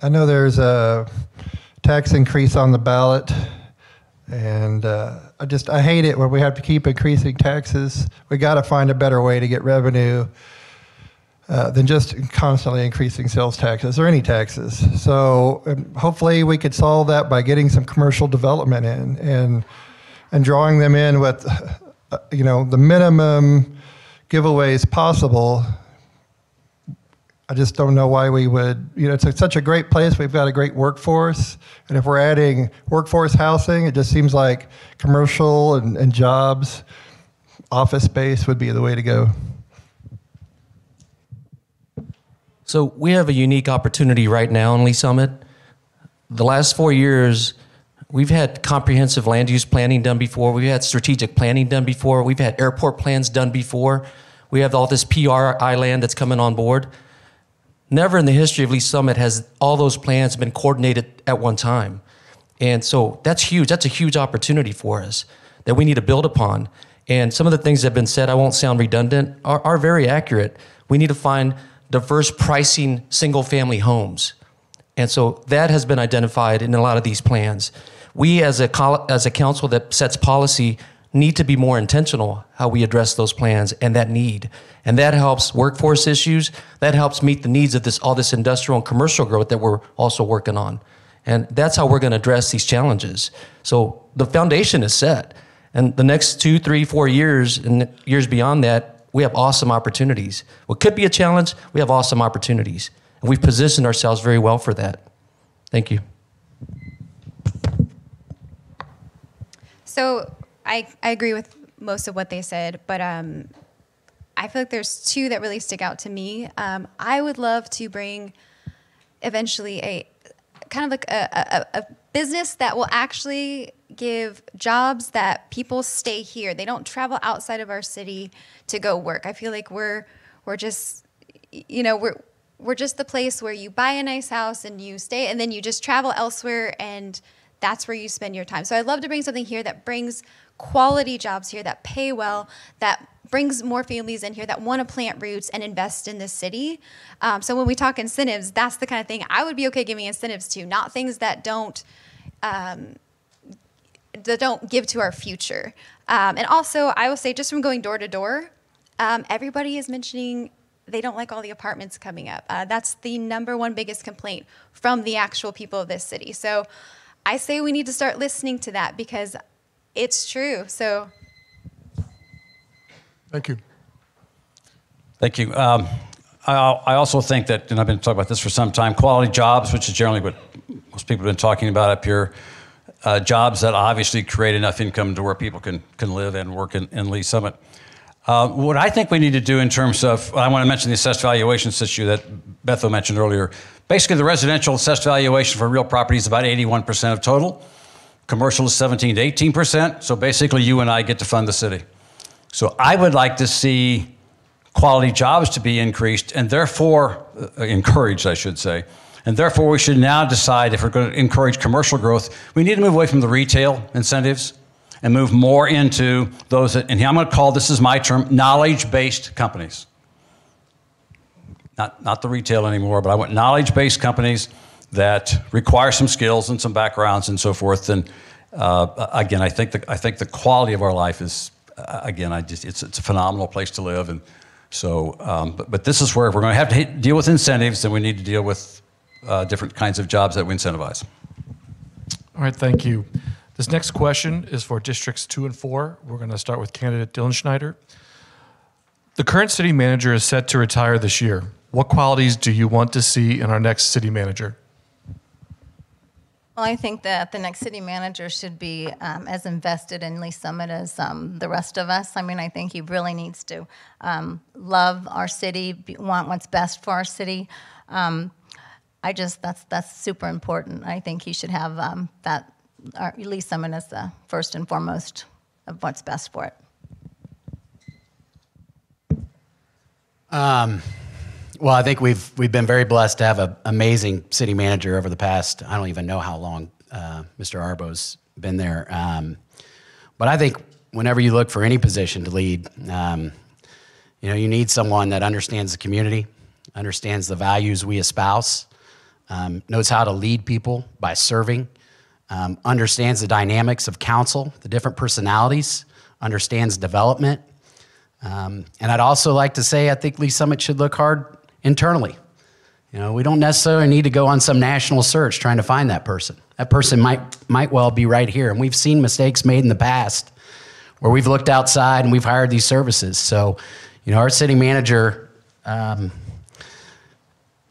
know there's a tax increase on the ballot, and I hate it where we have to keep increasing taxes. We got to find a better way to get revenue than just constantly increasing sales taxes or any taxes. So hopefully we could solve that by getting some commercial development in and drawing them in with the minimum giveaways possible. I just don't know why we would, it's such a great place. We've got a great workforce. And if we're adding workforce housing, it just seems like commercial and jobs, office space would be the way to go. So we have a unique opportunity right now in Lee Summit. The last 4 years, we've had comprehensive land use planning done before. We've had strategic planning done before. We've had airport plans done before. We have all this PRI land that's coming on board. Never in the history of Lee Summit has all those plans been coordinated at one time. And so that's huge. That's a huge opportunity for us that we need to build upon. And some of the things that have been said, I won't sound redundant, are very accurate. We need to find diverse pricing single-family homes. And so that has been identified in a lot of these plans. We, as a council that sets policy, need to be more intentional how we address those plans and that need. And that helps workforce issues. That helps meet the needs of all this industrial and commercial growth that we're also working on. And that's how we're going to address these challenges. So the foundation is set. And the next 2, 3, 4 years and years beyond that, we have awesome opportunities. What could be a challenge, we have awesome opportunities. And we've positioned ourselves very well for that. Thank you. So I agree with most of what they said, but I feel like there's two that really stick out to me. I would love to bring eventually a kind of like a business that will actually give jobs that people stay here. They don't travel outside of our city to go work. I feel like we're just, you know, we're just the place where you buy a nice house and you stay, and then you just travel elsewhere, and that's where you spend your time. So I'd love to bring something here that brings quality jobs here, that pay well, that brings more families in here that want to plant roots and invest in this city. So when we talk incentives, that's the kind of thing I would be okay giving incentives to, not things that don't give to our future. And also, I will say, just from going door to door, everybody is mentioning they don't like all the apartments coming up. That's the #1 biggest complaint from the actual people of this city. So I say we need to start listening to that because it's true. So. Thank you. Thank you. I also think that, and I've been talking about this for some time, quality jobs, which is generally what most people have been talking about up here, jobs that obviously create enough income to where people can live and work in Lee Summit. What I think we need to do in terms of, I want to mention the assessed valuations issue that Bethel mentioned earlier. Basically, the residential assessed valuation for real property is about 81% of total. Commercial is 17 to 18%. So basically, you and I get to fund the city. So I would like to see quality jobs to be increased and therefore, encouraged, I should say. And therefore, we should now decide if we're going to encourage commercial growth, we need to move away from the retail incentives and move more into those that, and I'm going to call, this is my term, knowledge-based companies. Not the retail anymore, but I want knowledge-based companies that require some skills and some backgrounds and so forth. And again, I think the quality of our life is, again, it's a phenomenal place to live. And so, but this is where if we're going to have to deal with incentives, then we need to deal with different kinds of jobs that we incentivize. All right, thank you. This next question is for Districts 2 and 4. We're going to start with candidate Diehl Schneider. The current city manager is set to retire this year. What qualities do you want to see in our next city manager? Well, I think that the next city manager should be as invested in Lee Summit as the rest of us. I mean, I think he really needs to love our city, want what's best for our city. That's super important. I think he should have that. Lee Summit as the first and foremost of what's best for it. Well, I think we've been very blessed to have an amazing city manager over the past, I don't even know how long Mr. Arbo's been there. But I think whenever you look for any position to lead, you need someone that understands the community, understands the values we espouse, knows how to lead people by serving, understands the dynamics of council, the different personalities, understands development. And I'd also like to say I think Lee Summit should look hard internally. We don't necessarily need to go on some national search trying to find that person. That person might well be right here. And we've seen mistakes made in the past where we've looked outside and we've hired these services. So, our city manager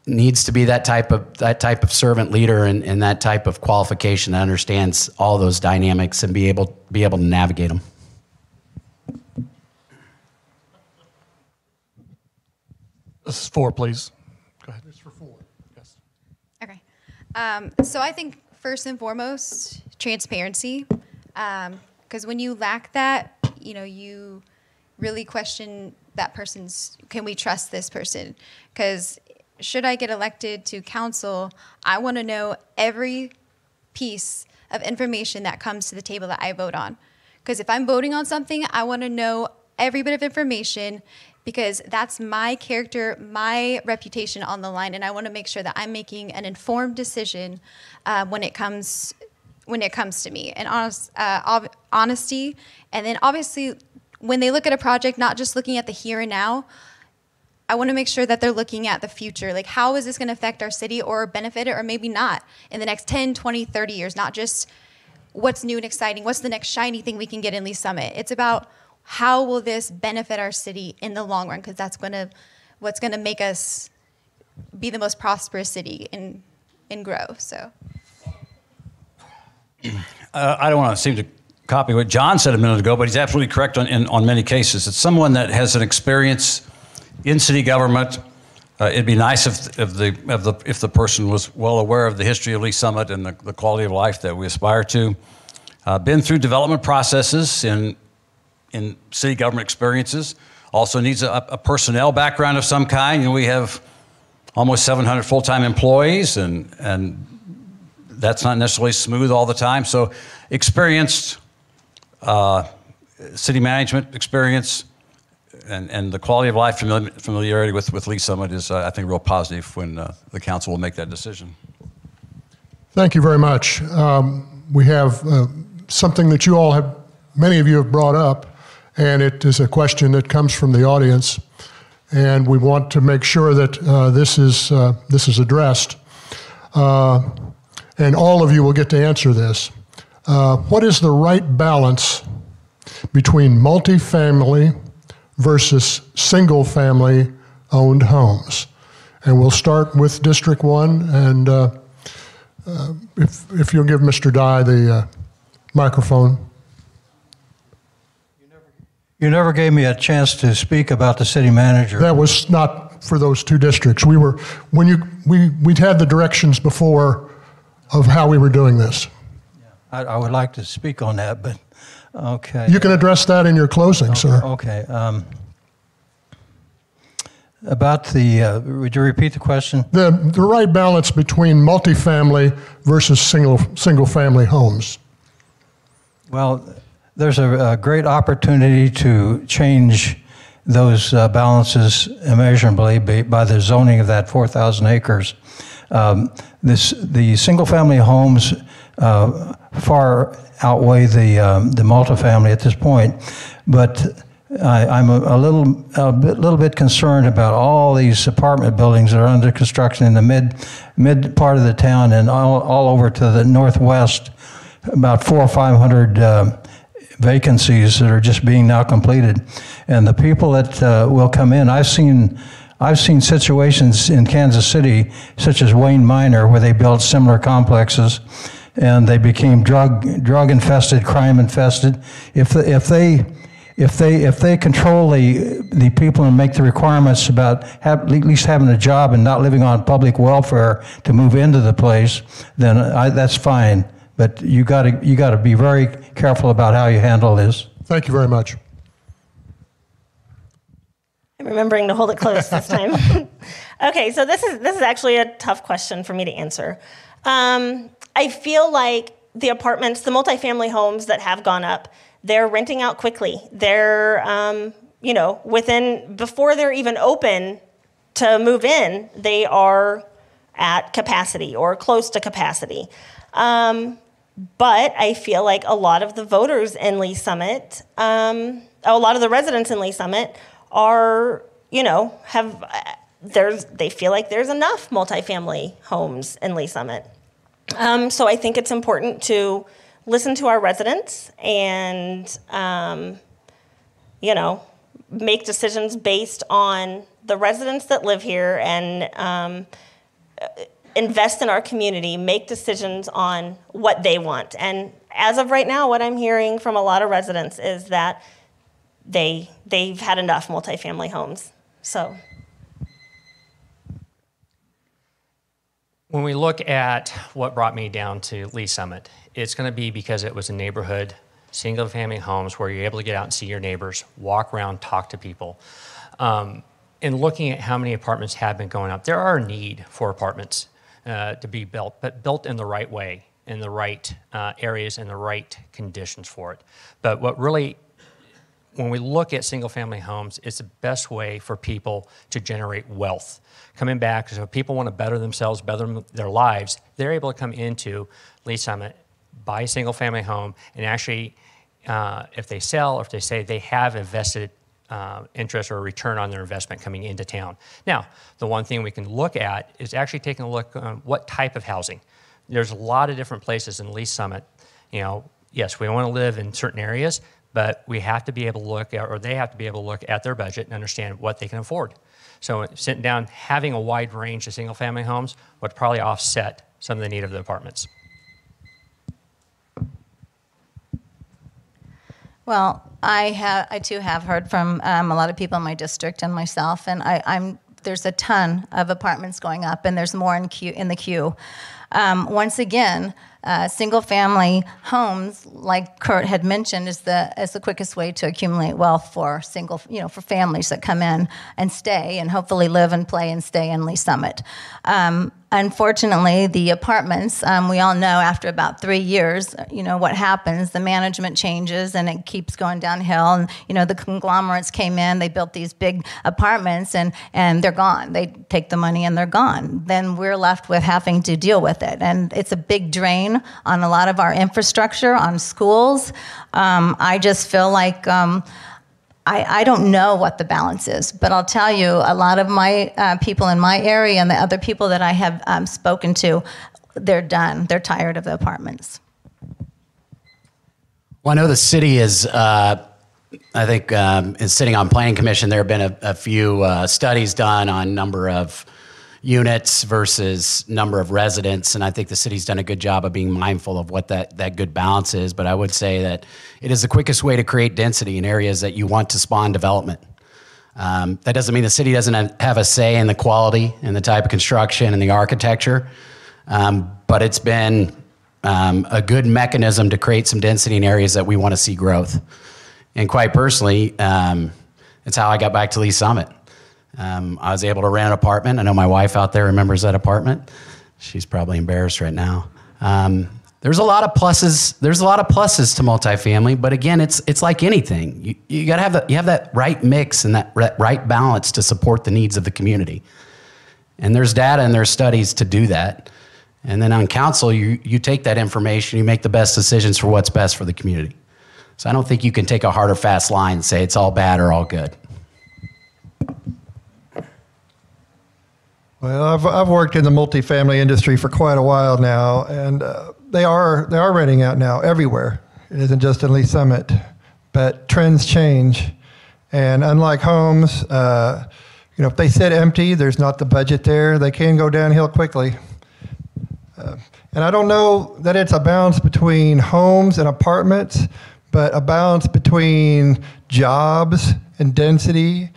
needs to be that type of servant leader and that type of qualification that understands all those dynamics and be able to navigate them. This is 4, please. Go ahead. It's for 4. Yes. Okay. So I think first and foremost, transparency. Because when you lack that, you really question that person's, can we trust this person? Because should I get elected to council, I want to know every piece of information that comes to the table that I vote on. Because if I'm voting on something, I want to know every bit of information because that's my character, my reputation on the line, and I want to make sure that I'm making an informed decision when it comes when it comes to me, and honesty. And then obviously, when they look at a project, not just looking at the here and now, I want to make sure that they're looking at the future. Like, how is this going to affect our city or benefit it, or maybe not in the next 10, 20, 30 years, not just what's new and exciting, what's the next shiny thing we can get in Lee Summit. It's about how will this benefit our city in the long run, because that's what's going to make us be the most prosperous city and grow. So I don't want to seem to copy what John said a minute ago, but he's absolutely correct on many cases. It's someone that has an experience in city government. It'd be nice if the person was well aware of the history of Lee Summit and the quality of life that we aspire to. Been through development processes in city government experiences. Also needs a personnel background of some kind. You know, we have almost 700 full-time employees, and that's not necessarily smooth all the time. So experienced city management experience and the quality of life familiarity with Lee Summit is, I think, real positive when the council will make that decision. Thank you very much. We have something that many of you have brought up, and it is a question that comes from the audience, and we want to make sure that this is addressed, and all of you will get to answer this. What is the right balance between multifamily versus single-family owned homes? And we'll start with District 1, and if you'll give Mr. Dye the microphone. You never gave me a chance to speak about the city manager. That was not for those two districts. We'd had the directions before of how we were doing this. I would like to speak on that, but okay. You can address that in your closing, sir. Okay. About would you repeat the question? The right balance between multifamily versus single-family homes. Well, there's a great opportunity to change those balances immeasurably by the zoning of that 4,000 acres. The single-family homes far outweigh the multifamily at this point, but I'm a little bit concerned about all these apartment buildings that are under construction in the mid part of the town and all over to the northwest. About 400 or 500 vacancies that are just being now completed, and the people that will come in. I've seen situations in Kansas City, such as Wayne Minor, where they built similar complexes, and they became drug infested, crime infested. If they control the people and make the requirements about at least having a job and not living on public welfare to move into the place, then that's fine. But you got to be very careful about how you handle this. Thank you very much. I'm remembering to hold it close this time. Okay, so this is actually a tough question for me to answer. I feel like the apartments, the multifamily homes that have gone up, they're renting out quickly. They're, before they're even open to move in, they are at capacity or close to capacity. But I feel like a lot of the voters in Lee Summit, a lot of the residents in Lee Summit are, they feel like there's enough multifamily homes in Lee Summit. So I think it's important to listen to our residents and, make decisions based on the residents that live here and invest in our community, make decisions on what they want. And as of right now, what I'm hearing from a lot of residents is that they've had enough multifamily homes. So when we look at what brought me down to Lee Summit, it's going to be because it was a neighborhood, single-family homes where you're able to get out and see your neighbors, walk around, talk to people. And looking at how many apartments have been going up, there are a need for apartments to be built, but built in the right way, in the right areas, and the right conditions for it. But what really, when we look at single-family homes, it's the best way for people to generate wealth. Coming back, so if people want to better themselves, better their lives, they're able to come into Lee Summit, buy a single family home and actually, if they sell or if they say they have a vested interest or return on their investment coming into town. Now, the one thing we can look at is actually taking a look on what type of housing. There's a lot of different places in Lee Summit. Yes, we want to live in certain areas, but we have to be able to look at, or they have to be able to look at their budget and understand what they can afford. So sitting down, having a wide range of single-family homes would probably offset some of the need of the apartments. Well, I too have heard from a lot of people in my district and myself, and there's a ton of apartments going up, and there's more in the queue. Once again, single-family homes, like Kurt had mentioned, is the quickest way to accumulate wealth for for families that come in and stay, and hopefully live and play and stay in Lee Summit. Unfortunately, the apartments, we all know after about 3 years, what happens. The management changes and it keeps going downhill. And, the conglomerates came in, they built these big apartments and they're gone. They take the money and they're gone. Then we're left with having to deal with it. And it's a big drain on a lot of our infrastructure, on schools. I just feel like I don't know what the balance is, but I'll tell you, a lot of my people in my area and the other people that I have spoken to, they're done. They're tired of the apartments. Well, I know the city is, is sitting on Planning Commission. There have been a few studies done on number of units versus number of residents, and I think the city's done a good job of being mindful of what that good balance is. But I would say that it is the quickest way to create density in areas that you want to spawn development. That doesn't mean the city doesn't have a say in the quality and the type of construction and the architecture, but it's been a good mechanism to create some density in areas that we want to see growth. And quite personally, it's how I got back to Lee Summit. I was able to rent an apartment. I know my wife out there remembers that apartment. She's probably embarrassed right now. There's a lot of pluses. There's a lot of pluses to multifamily, but again, it's like anything. You got to have that right mix and that right balance to support the needs of the community. And there's data and there's studies to do that. And then on council, you take that information, you make the best decisions for what's best for the community. So I don't think you can take a hard or fast line and say it's all bad or all good. Well, I've worked in the multifamily industry for quite a while now, and they are renting out now everywhere. It isn't just in Lee Summit, but trends change, and unlike homes, if they sit empty, there's not the budget there. They can go downhill quickly, and I don't know that it's a balance between homes and apartments, but a balance between jobs and density.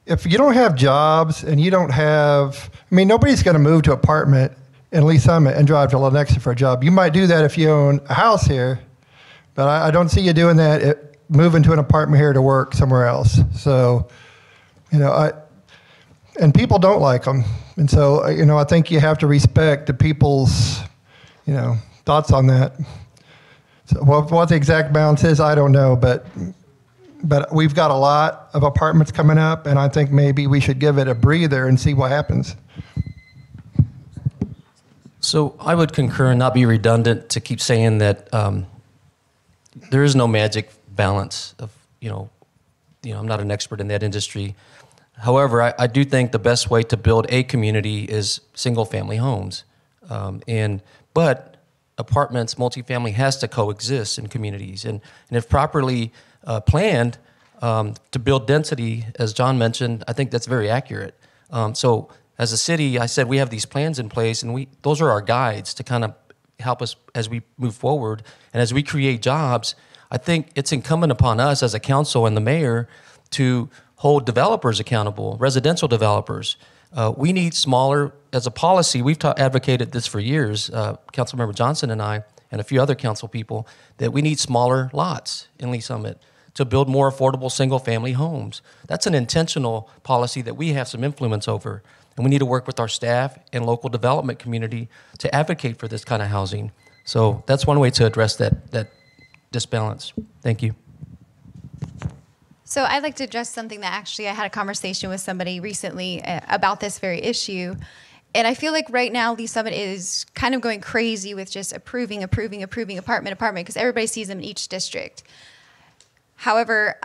If you don't have jobs and you don't have, nobody's going to move to an apartment in Lee Summit and drive to Lenexa for a job. You might do that if you own a house here, but I don't see you doing that, moving to an apartment here to work somewhere else. So, and people don't like them. And so, I think you have to respect the people's, thoughts on that. So what the exact balance is, I don't know, but we've got a lot of apartments coming up, and I think maybe we should give it a breather and see what happens. So I would concur and not be redundant to keep saying that there is no magic balance of, I'm not an expert in that industry. However, I do think the best way to build a community is single-family homes. But apartments, multifamily has to coexist in communities. And if properly planned to build density, as John mentioned, I think that's very accurate. So as a city, I said we have these plans in place, and those are our guides to kind of help us as we move forward. And as we create jobs, I think it's incumbent upon us as a council and the mayor to hold developers accountable, residential developers. We need smaller, as a policy, we've advocated this for years, Councilmember Johnson and I, and a few other council people, that we need smaller lots in Lee Summit to build more affordable single-family homes. That's an intentional policy that we have some influence over, and we need to work with our staff and local development community to advocate for this kind of housing. So that's one way to address that disbalance. Thank you. So I'd like to address something that actually I had a conversation with somebody recently about this very issue. And I feel like right now Lee Summit is kind of going crazy with just approving apartment, because everybody sees them in each district. However,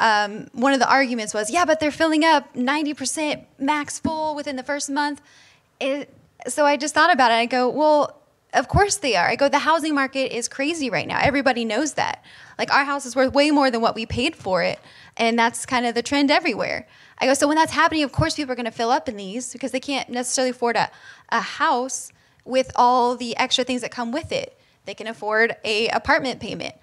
one of the arguments was, yeah, but they're filling up 90% max full within the first month. So I just thought about it. I go, well, of course they are. I go, the housing market is crazy right now. Everybody knows that. Like, our house is worth way more than what we paid for it. And that's kind of the trend everywhere. I go, so when that's happening, of course people are going to fill up in these because they can't necessarily afford a house with all the extra things that come with it. They can afford a apartment payment.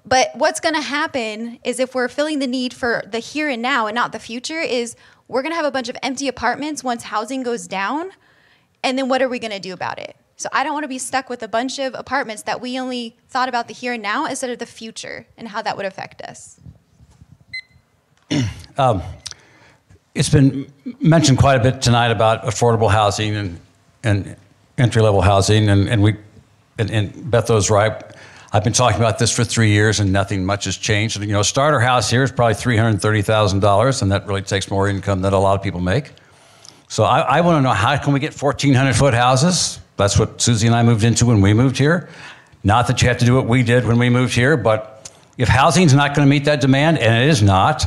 But what's going to happen is, if we're filling the need for the here and now and not the future, is we're going to have a bunch of empty apartments once housing goes down. And then what are we going to do about it? So I don't want to be stuck with a bunch of apartments that we only thought about the here and now instead of the future and how that would affect us. It's been mentioned quite a bit tonight about affordable housing and entry-level housing, and Bethel's right. I've been talking about this for 3 years, and nothing much has changed. You know, a starter house here is probably $330,000, and that really takes more income than a lot of people make. So I want to know, how can we get 1,400-foot houses? That's what Susie and I moved into when we moved here. Not that you have to do what we did when we moved here, but if housing's not going to meet that demand, and it is not,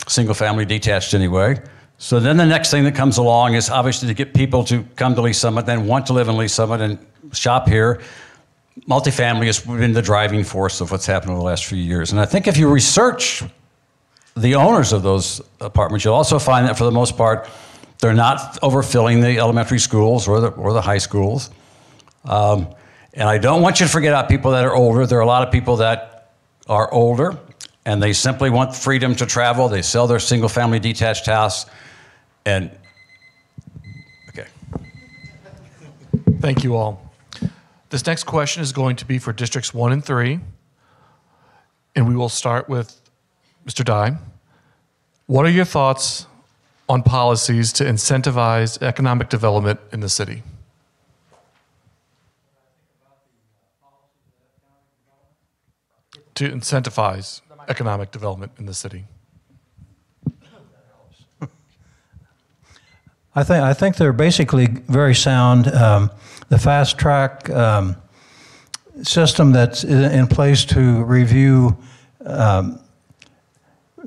single-family detached anyway, so then the next thing that comes along is obviously to get people to come to Lee Summit, then want to live in Lee Summit and shop here. Multifamily has been the driving force of what's happened over the last few years. And I think if you research the owners of those apartments, you'll also find that for the most part, they're not overfilling the elementary schools or the high schools. And I don't want you to forget about people that are older. There are a lot of people that are older, and they simply want freedom to travel. They sell their single-family detached house, and okay. Thank you all. This next question is going to be for Districts 1 and 3, and we will start with Mr. Diehl. What are your thoughts on policies to incentivize economic development in the city? To incentivize economic development in the city. I think they're basically very sound. The fast track system that's in place to review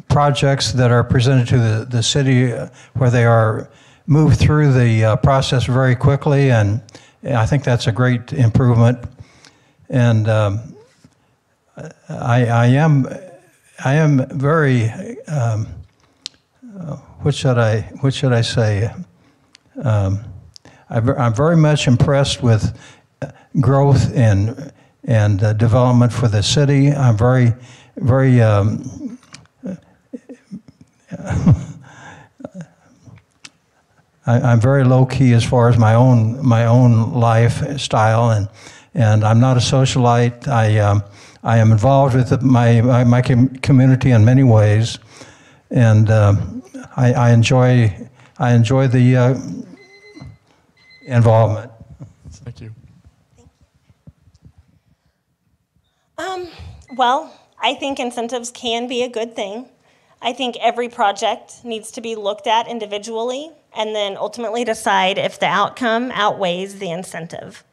projects that are presented to the city, where they are moved through the process very quickly, and I think that's a great improvement. And I am very what should I say? I'm very much impressed with growth and development for the city. I'm very I'm very low key as far as my own lifestyle, and I'm not a socialite. I am involved with my community in many ways, and I enjoy the involvement. Thank you. Well, I think incentives can be a good thing. I think every project needs to be looked at individually and then ultimately decide if the outcome outweighs the incentive.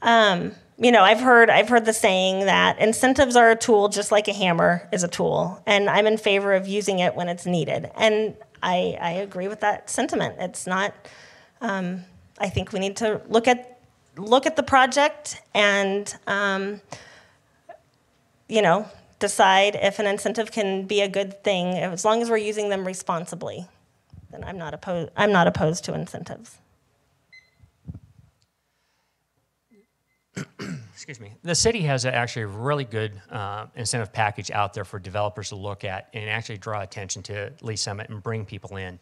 You know, I've heard the saying that incentives are a tool just like a hammer is a tool, and I'm in favor of using it when it's needed. And I agree with that sentiment. It's not. I think we need to look at the project and decide if an incentive can be a good thing, as long as we're using them responsibly. Then I'm not opposed to incentives. Excuse me. The city has actually a really good incentive package out there for developers to look at and actually draw attention to Lee Summit and bring people in.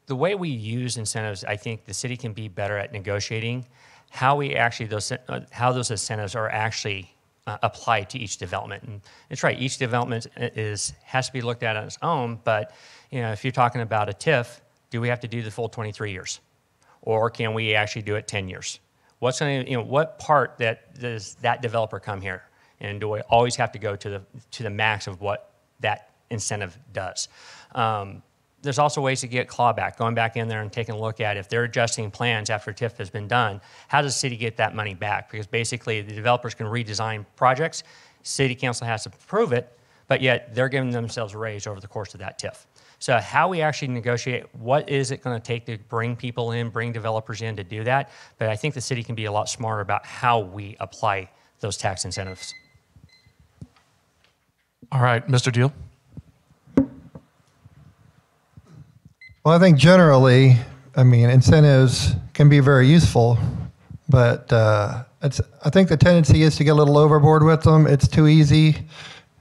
The way we use incentives, I think the city can be better at negotiating how those incentives are actually applied to each development. And it's right, each development has to be looked at on its own, but if you're talking about a TIF, do we have to do the full 23 years? Or can we actually do it 10 years? What part does that developer come here? And do we always have to go to the max of what that incentive does? The there's also ways to get clawback, going back in there and taking a look at if they're adjusting plans after TIF has been done, how does the city get that money back? Because basically the developers can redesign projects, city council has to approve it, but yet they're giving themselves a raise over the course of that TIF. So how we actually negotiate, what is it going to take to bring people in, bring developers in to do that? But I think the city can be a lot smarter about how we apply those tax incentives. All right, Mr. Diehl. Well, I think generally, I mean, incentives can be very useful, but I think the tendency is to get a little overboard with them. It's too easy.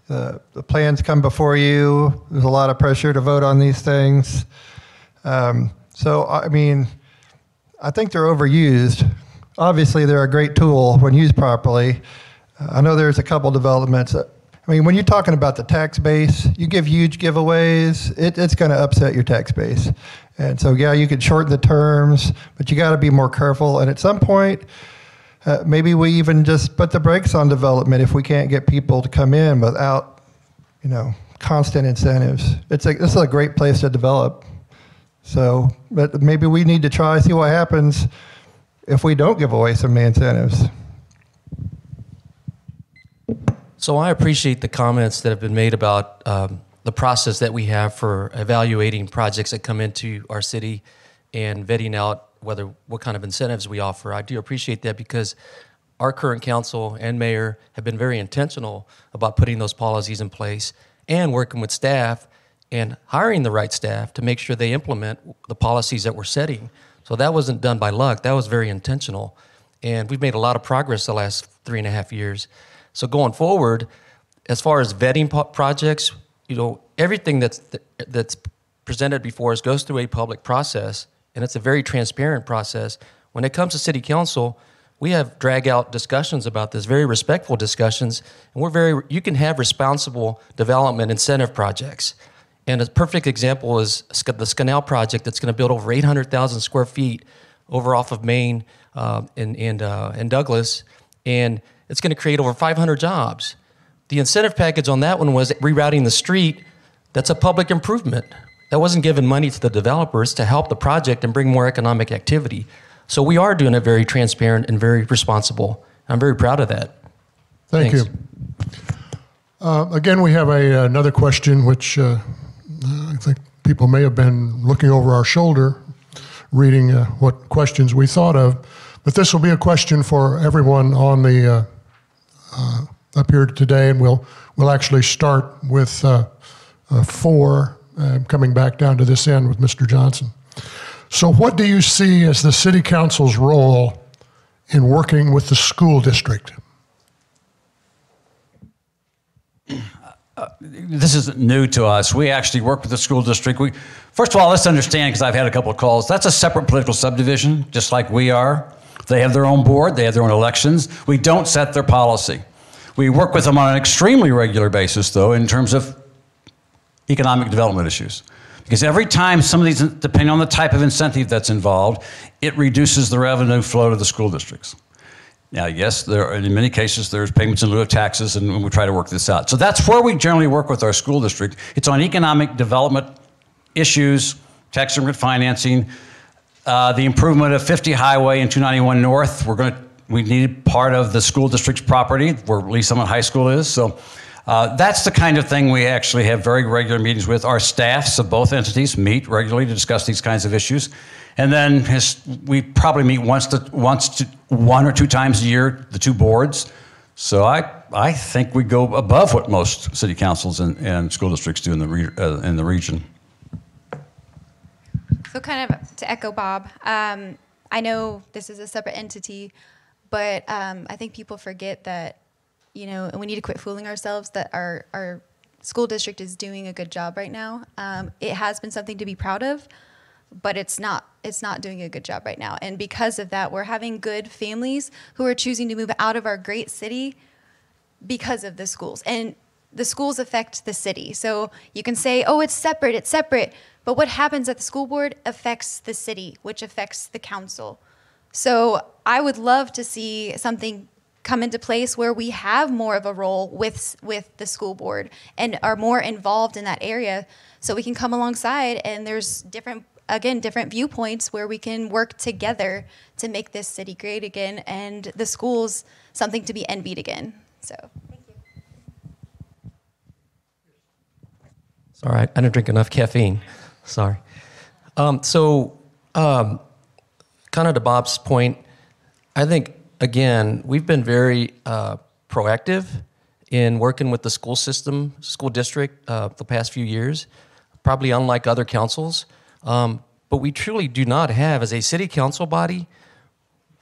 The plans come before you. There's a lot of pressure to vote on these things. So, I mean, I think they're overused. Obviously, they're a great tool when used properly. I know there's a couple developments. I mean, when you're talking about the tax base, you give huge giveaways, it's going to upset your tax base. And so, yeah, you could shorten the terms, but you got to be more careful. And at some point, maybe we even just put the brakes on development if we can't get people to come in without, you know, constant incentives. This is a great place to develop. So, but maybe we need to try, see what happens if we don't give away some of the incentives. So I appreciate the comments that have been made about the process that we have for evaluating projects that come into our city and vetting out what kind of incentives we offer. I do appreciate that because our current council and mayor have been very intentional about putting those policies in place and working with staff and hiring the right staff to make sure they implement the policies that we're setting. So that wasn't done by luck. That was very intentional. And we've made a lot of progress the last 3.5 years. So going forward, as far as vetting projects, you know, everything that's presented before us goes through a public process, and it's a very transparent process. When it comes to city council, we have drag-out discussions about this, very respectful discussions, and you can have responsible development incentive projects. And a perfect example is the Scannell project that's going to build over 800,000 square feet over off of Main in Douglas, and it's going to create over 500 jobs. The incentive package on that one was rerouting the street. That's a public improvement. That wasn't giving money to the developers to help the project and bring more economic activity. So we are doing it very transparent and very responsible. I'm very proud of that. Thank you. Again, we have another question, which I think people may have been looking over our shoulder, reading what questions we thought of. But this will be a question for everyone on the up here today, and we'll actually start with 4, coming back down to this end with Mr. Johnson. So what do you see as the City Council's role in working with the school district? This isn't new to us. We actually work with the school district. First of all, let's understand, because I've had a couple of calls, that's a separate political subdivision, just like we are. They have their own board. They have their own elections. We don't set their policy. We work with them on an extremely regular basis, though, in terms of economic development issues. Because every time some of these, depending on the type of incentive that's involved, it reduces the revenue flow to the school districts. Now, yes, in many cases, there's payments in lieu of taxes, and we try to work this out. So that's where we generally work with our school district. It's on economic development issues, tax increment financing, the improvement of 50 Highway and 291 North. We need part of the school district's property where Lee Summit High School is. So that's the kind of thing we actually have very regular meetings with. Our staffs of both entities meet regularly to discuss these kinds of issues. And then we probably meet one or two times a year, the two boards. So I think we go above what most city councils and school districts do in the region. So kind of to echo Bob, I know this is a separate entity, but I think people forget that, you know, and we need to quit fooling ourselves that our school district is doing a good job right now. It has been something to be proud of, but it's not doing a good job right now. And because of that, we're having good families who are choosing to move out of our great city because of the schools. And the schools affect the city. So you can say, oh, it's separate. But what happens at the school board affects the city, which affects the council. So I would love to see something come into place where we have more of a role with the school board and are more involved in that area, so we can come alongside and there's different viewpoints where we can work together to make this city great again and the schools something to be envied again. So thank you. Sorry, I didn't drink enough caffeine. Sorry. Kind of to Bob's point, I think, again, we've been very proactive in working with the school system, school district the past few years, probably unlike other councils. But we truly do not have, as a city council body,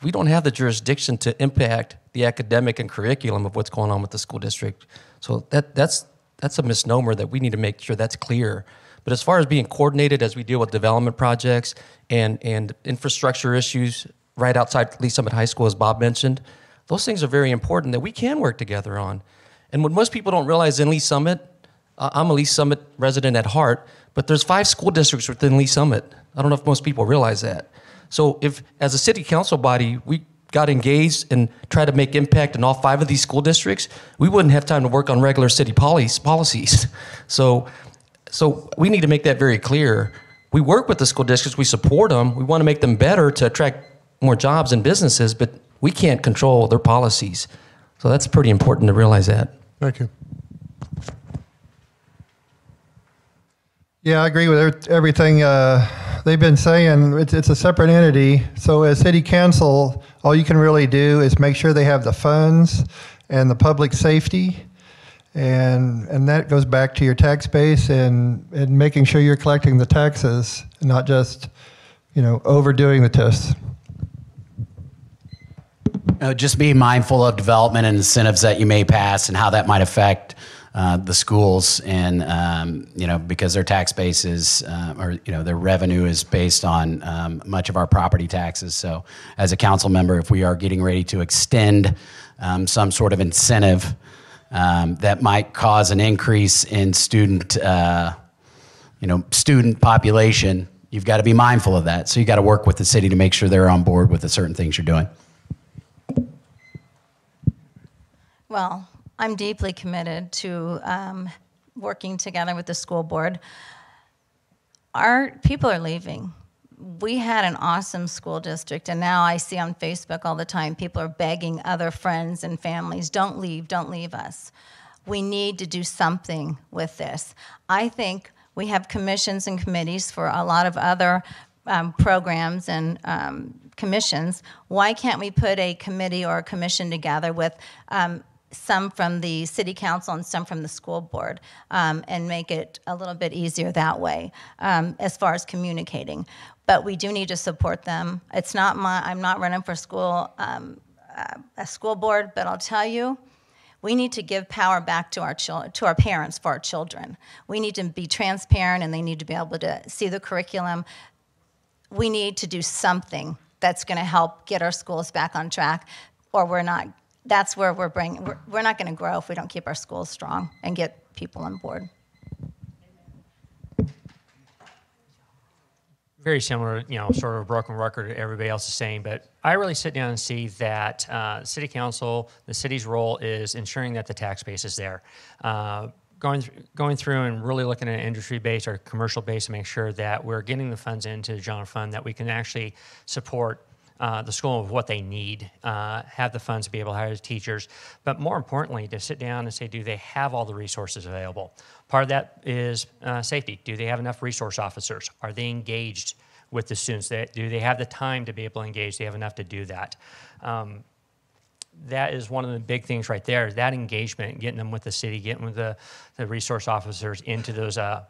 we don't have the jurisdiction to impact the academic and curriculum of what's going on with the school district. So that's a misnomer that we need to make sure that's clear. But as far as being coordinated as we deal with development projects and infrastructure issues right outside Lee Summit High School, as Bob mentioned, those things are very important that we can work together on. And what most people don't realize in Lee Summit, I'm a Lee Summit resident at heart, but there's 5 school districts within Lee Summit. I don't know if most people realize that. So if, as a city council body, we got engaged and tried to make impact in all 5 of these school districts, we wouldn't have time to work on regular city policies. So we need to make that very clear. We work with the school districts, we support them, we want to make them better to attract more jobs and businesses, but we can't control their policies. So that's pretty important to realize that. Thank you. Yeah, I agree with everything they've been saying. It's a separate entity. So as city council, all you can really do is make sure they have the funds and the public safety. And that goes back to your tax base and making sure you're collecting the taxes, not just, overdoing the tests. Just be mindful of development and incentives that you may pass and how that might affect the schools, and because their tax base is, their revenue is based on much of our property taxes. So, as a council member, if we are getting ready to extend some sort of incentive that might cause an increase in student population, you've got to be mindful of that. So you got to work with the city to make sure they're on board with the certain things you're doing. Well, I'm deeply committed to working together with the school board. Our people are leaving. We had an awesome school district, and now I see on Facebook all the time people are begging other friends and families, don't leave us. We need to do something with this. I think we have commissions and committees for a lot of other programs and commissions. Why can't we put a committee or a commission together with some from the city council and some from the school board, and make it a little bit easier that way as far as communicating. But we do need to support them. It's not I'm not running for a school board, but I'll tell you, we need to give power back to our parents for our children. We need to be transparent, and they need to be able to see the curriculum. We need to do something that's going to help get our schools back on track, or we're not. That's where we're not going to grow if we don't keep our schools strong and get people on board. Very similar, sort of a broken record to everybody else is saying, but I really sit down and see that city council, the city's role is ensuring that the tax base is there. Going through and really looking at industry base or commercial base to make sure that we're getting the funds into the general fund, that we can actually support the school of what they need, have the funds to be able to hire the teachers, but more importantly, to sit down and say, do they have all the resources available? Part of that is safety. Do they have enough resource officers? Are they engaged with the students? Do they have the time to be able to engage? Do they have enough to do that? That is one of the big things right there, that engagement, getting them with the city, getting with the resource officers into the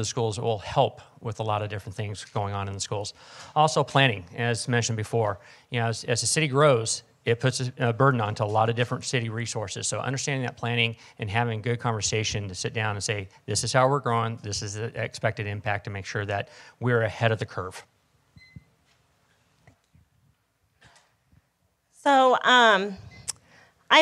schools will help with a lot of different things going on in the schools. Also planning, as mentioned before, as the city grows, it puts a burden onto a lot of different city resources. So understanding that planning and having good conversation to sit down and say, this is how we're growing, this is the expected impact, to make sure that we're ahead of the curve. So I'm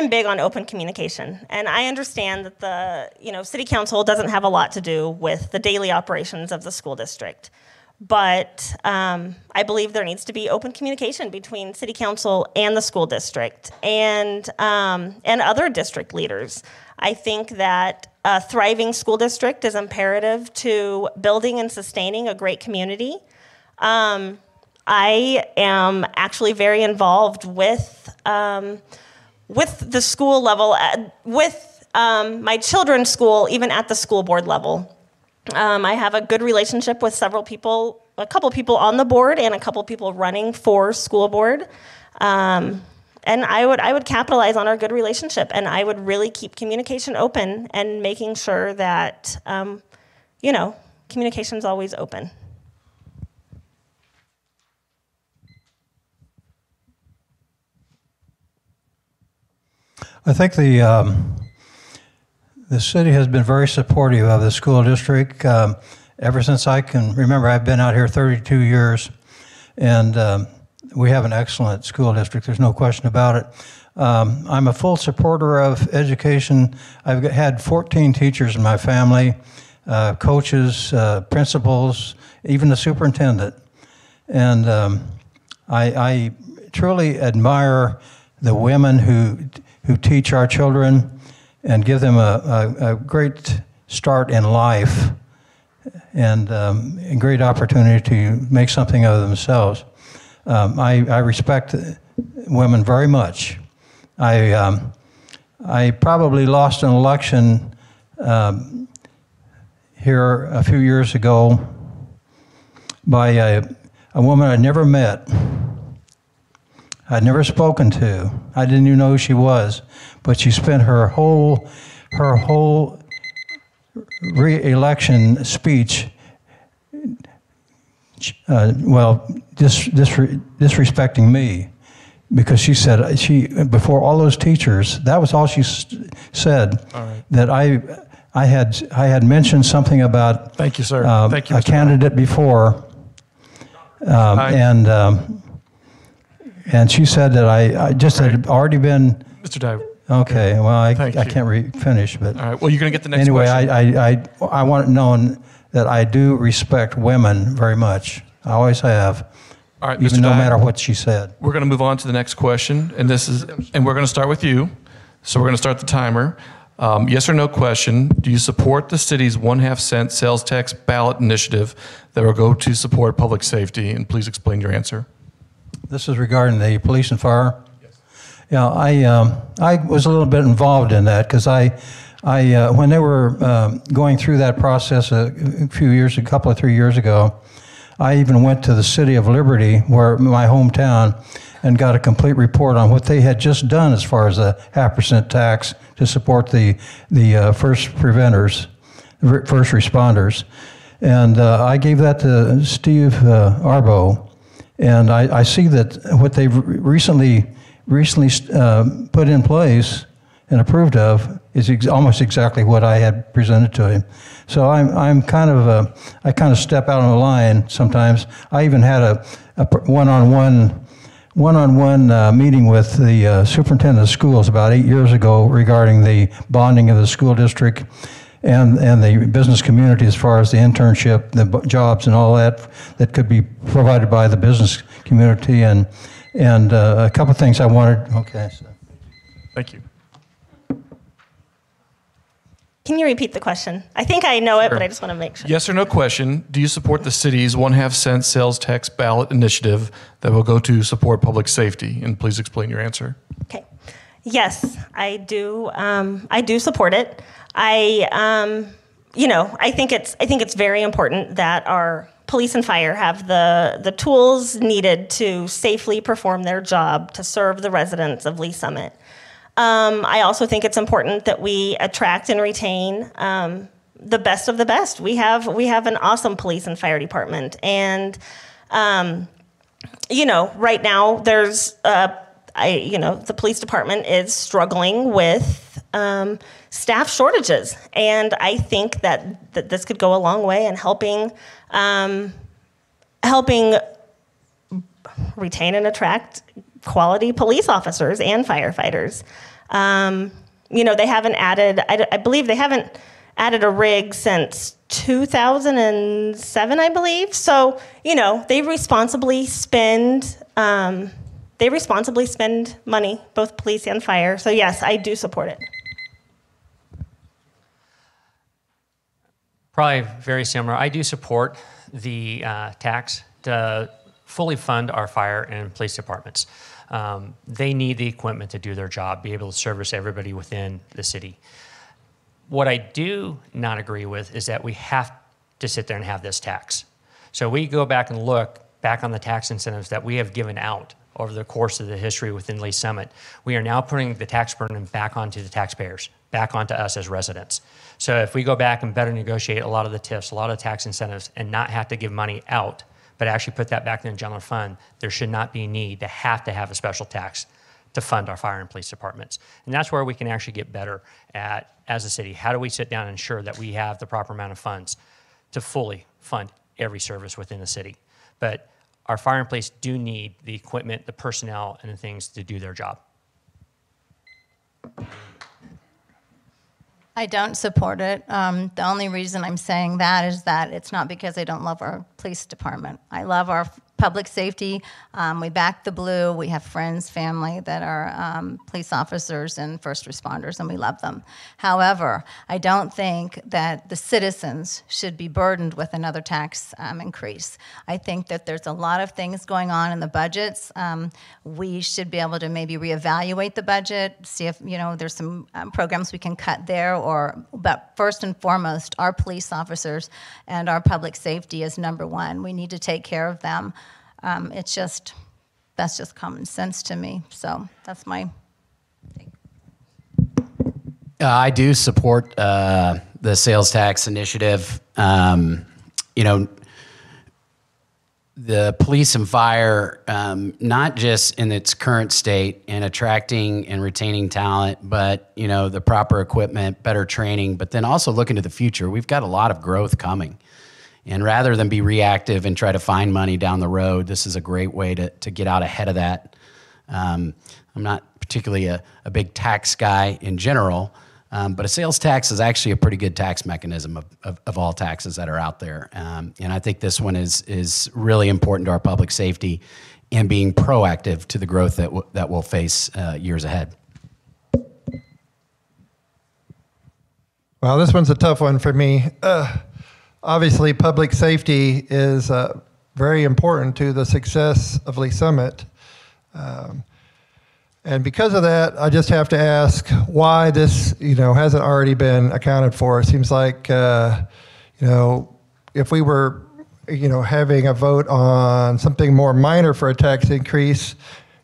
big on open communication, and I understand that the city council doesn't have a lot to do with the daily operations of the school district. but I believe there needs to be open communication between city council and the school district and other district leaders. I think that a thriving school district is imperative to building and sustaining a great community. I am actually very involved with the school level, with my children's school, even at the school board level. I have a good relationship with several people, a couple people on the board and a couple people running for school board. And I would capitalize on our good relationship, and I would really keep communication open and making sure that, communication's always open. I think the city has been very supportive of the school district ever since I can remember. I've been out here 32 years, and we have an excellent school district. There's no question about it. I'm a full supporter of education. I've had 14 teachers in my family, coaches, principals, even the superintendent. And I truly admire the women who teach our children and give them a great start in life and a great opportunity to make something of themselves. I respect women very much. I probably lost an election here a few years ago by a woman I'd never met. I'd never spoken to. I didn't even know who she was, but she spent her whole re-election speech disrespecting me, because she said before all those teachers, that was all she said. All right. That I had mentioned something about. Thank you, sir. Thank you, Mr. a candidate before, and she said that I just had already been. Mr. Diehl. Okay, well I can't finish, but all right. Well, you're going to get the next anyway, question. I want it known that I do respect women very much. I always have. All right, even Mr. no Diehl, matter what she said. We're going to move on to the next question, and we're going to start with you. So we're going to start the timer. Yes or no question: do you support the city's 1/2 cent sales tax ballot initiative that will go to support public safety? And please explain your answer. This is regarding the police and fire. Yes. Yeah, I was a little bit involved in that because I when they were going through that process a couple of 3 years ago, I even went to the city of Liberty, where my hometown, and got a complete report on what they had just done as far as a 0.5% tax to support the first preventers, first responders, and I gave that to Steve Arbo. And I see that what they've recently put in place and approved of is almost exactly what I had presented to him. So I kind of step out on the line sometimes. I even had a one-on-one meeting with the superintendent of schools about 8 years ago regarding the bonding of the school district and the business community as far as the internship, the jobs and all that could be provided by the business community, and a couple of things I wanted. Okay. So. Thank you. Can you repeat the question? I think I know it, but I just want to make sure. Yes or no question: do you support the city's 1/2 cent sales tax ballot initiative that will go to support public safety? And please explain your answer. Okay. Yes, I do. I do support it. I think it's very important that our police and fire have the tools needed to safely perform their job to serve the residents of Lee Summit. I also think it's important that we attract and retain the best of the best. We have an awesome police and fire department, and right now there's the police department is struggling with staff shortages, and I think that this could go a long way in helping retain and attract quality police officers and firefighters. They haven't added, I believe they haven't added a rig since 2007, I believe. So, you know, they responsibly spend money, both police and fire. So yes, I do support it. Probably very similar. I do support the tax to fully fund our fire and police departments. They need the equipment to do their job, be able to service everybody within the city. What I do not agree with is that we have to sit there and have this tax. So we go back and look back on the tax incentives that we have given out over the course of the history within Lee Summit. We are now putting the tax burden back onto the taxpayers, back onto us as residents. So if we go back and better negotiate a lot of the TIFs, a lot of the tax incentives, and not have to give money out, but actually put that back in the general fund, there should not be a need to have a special tax to fund our fire and police departments. And that's where we can actually get better at, as a city. How do we sit down and ensure that we have the proper amount of funds to fully fund every service within the city? But our fire and police do need the equipment, the personnel, and the things to do their job. I don't support it. The only reason I'm saying that is that it's not because I don't love our police department. I love our public safety. We back the blue. We have friends, family that are police officers and first responders, and we love them. However, I don't think that the citizens should be burdened with another tax increase. I think that there's a lot of things going on in the budgets. We should be able to maybe reevaluate the budget, see if there's some programs we can cut there. But first and foremost, our police officers and our public safety is number one. We need to take care of them. That's just common sense to me. So that's my take. I do support the sales tax initiative. The police and fire, not just in its current state in attracting and retaining talent, but the proper equipment, better training, but then also looking to the future. We've got a lot of growth coming. And rather than be reactive and try to find money down the road, this is a great way to get out ahead of that. I'm not particularly a big tax guy in general, but a sales tax is actually a pretty good tax mechanism of all taxes that are out there. And I think this one is really important to our public safety and being proactive to the growth that we'll face years ahead. Well, this one's a tough one for me. Obviously, public safety is very important to the success of Lee Summit. And because of that, I just have to ask why this, hasn't already been accounted for. It seems like, if we were, having a vote on something more minor for a tax increase,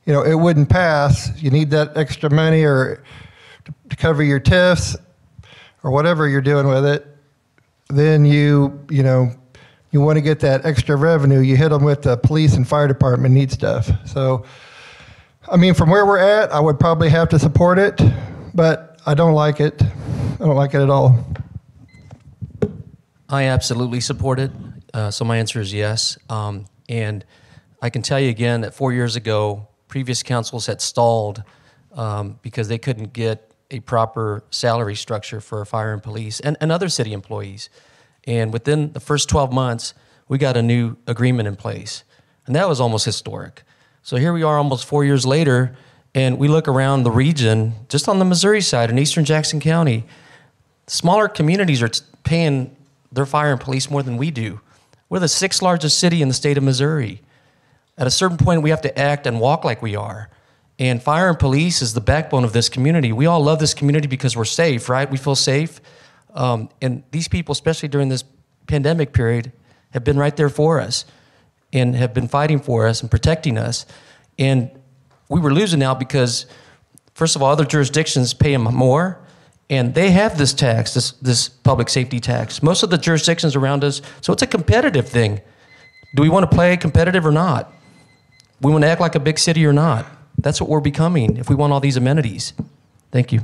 it wouldn't pass. You need that extra money or to cover your TIFs or whatever you're doing with it. Then you want to get that extra revenue. You hit them with the police and fire department need stuff. So, from where we're at, I would probably have to support it, but I don't like it. I don't like it at all. I absolutely support it. So my answer is yes. And I can tell you again that 4 years ago, previous councils had stalled because they couldn't get a proper salary structure for fire and police and other city employees. And within the first 12 months, we got a new agreement in place. And that was almost historic. So here we are almost 4 years later, and we look around the region, just on the Missouri side in eastern Jackson County, smaller communities are paying their fire and police more than we do. We're the 6th largest city in the state of Missouri. At a certain point, we have to act and walk like we are. And fire and police is the backbone of this community. We all love this community because we're safe, right? We feel safe. And these people, especially during this pandemic period, have been right there for us and have been fighting for us and protecting us. And we were losing out because, first of all, other jurisdictions pay them more, and they have this tax, this public safety tax. Most of the jurisdictions around us, so it's a competitive thing. Do we want to play competitive or not? We want to act like a big city or not? That's what we're becoming if we want all these amenities. Thank you.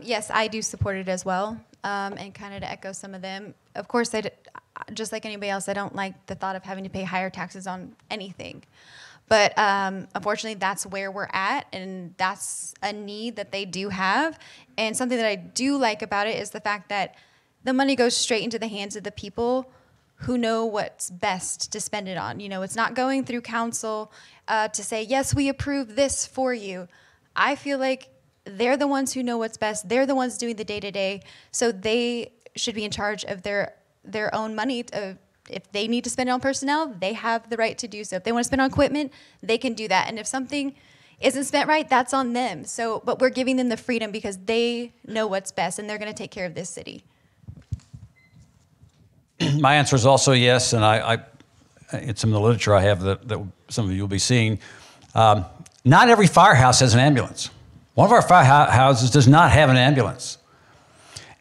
Yes, I do support it as well. And kind of to echo some of them, of course, just like anybody else, I don't like the thought of having to pay higher taxes on anything. But unfortunately, that's where we're at, and that's a need that they do have. And something that I do like about it is the fact that the money goes straight into the hands of the people who know what's best to spend it on. It's not going through council to say, yes, we approve this for you. I feel like they're the ones who know what's best. They're the ones doing the day-to-day. So they should be in charge of their own money. If they need to spend it on personnel, they have the right to do so. If they want to spend on equipment, they can do that. And if something isn't spent right, that's on them. But we're giving them the freedom because they know what's best and they're going to take care of this city. My answer is also yes, and it's in the literature I have that some of you will be seeing. Not every firehouse has an ambulance. One of our firehouses does not have an ambulance.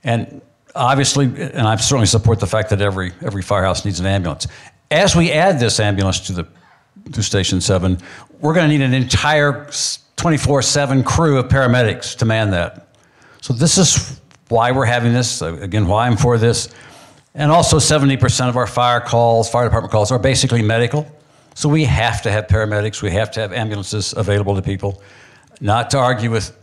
And obviously, and I certainly support the fact that every firehouse needs an ambulance. As we add this ambulance to Station 7, we're going to need an entire 24/7 crew of paramedics to man that. So this is why we're having this, again, why I'm for this. And also 70% of our fire department calls are basically medical. So we have to have paramedics, we have to have ambulances available to people. Not to argue with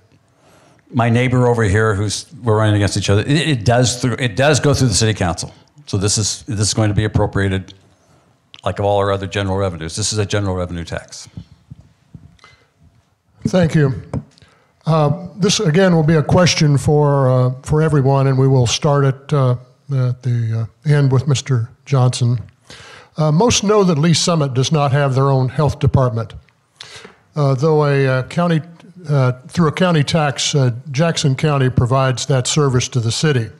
my neighbor over here we're running against each other. It does go through the city council. So this is going to be appropriated like all our other general revenues. This is a general revenue tax. Thank you. This, again, will be a question for everyone, and we will start at the end with Mr. Johnson. Most know that Lee Summit does not have their own health department. Though through a county tax, Jackson County provides that service to the city.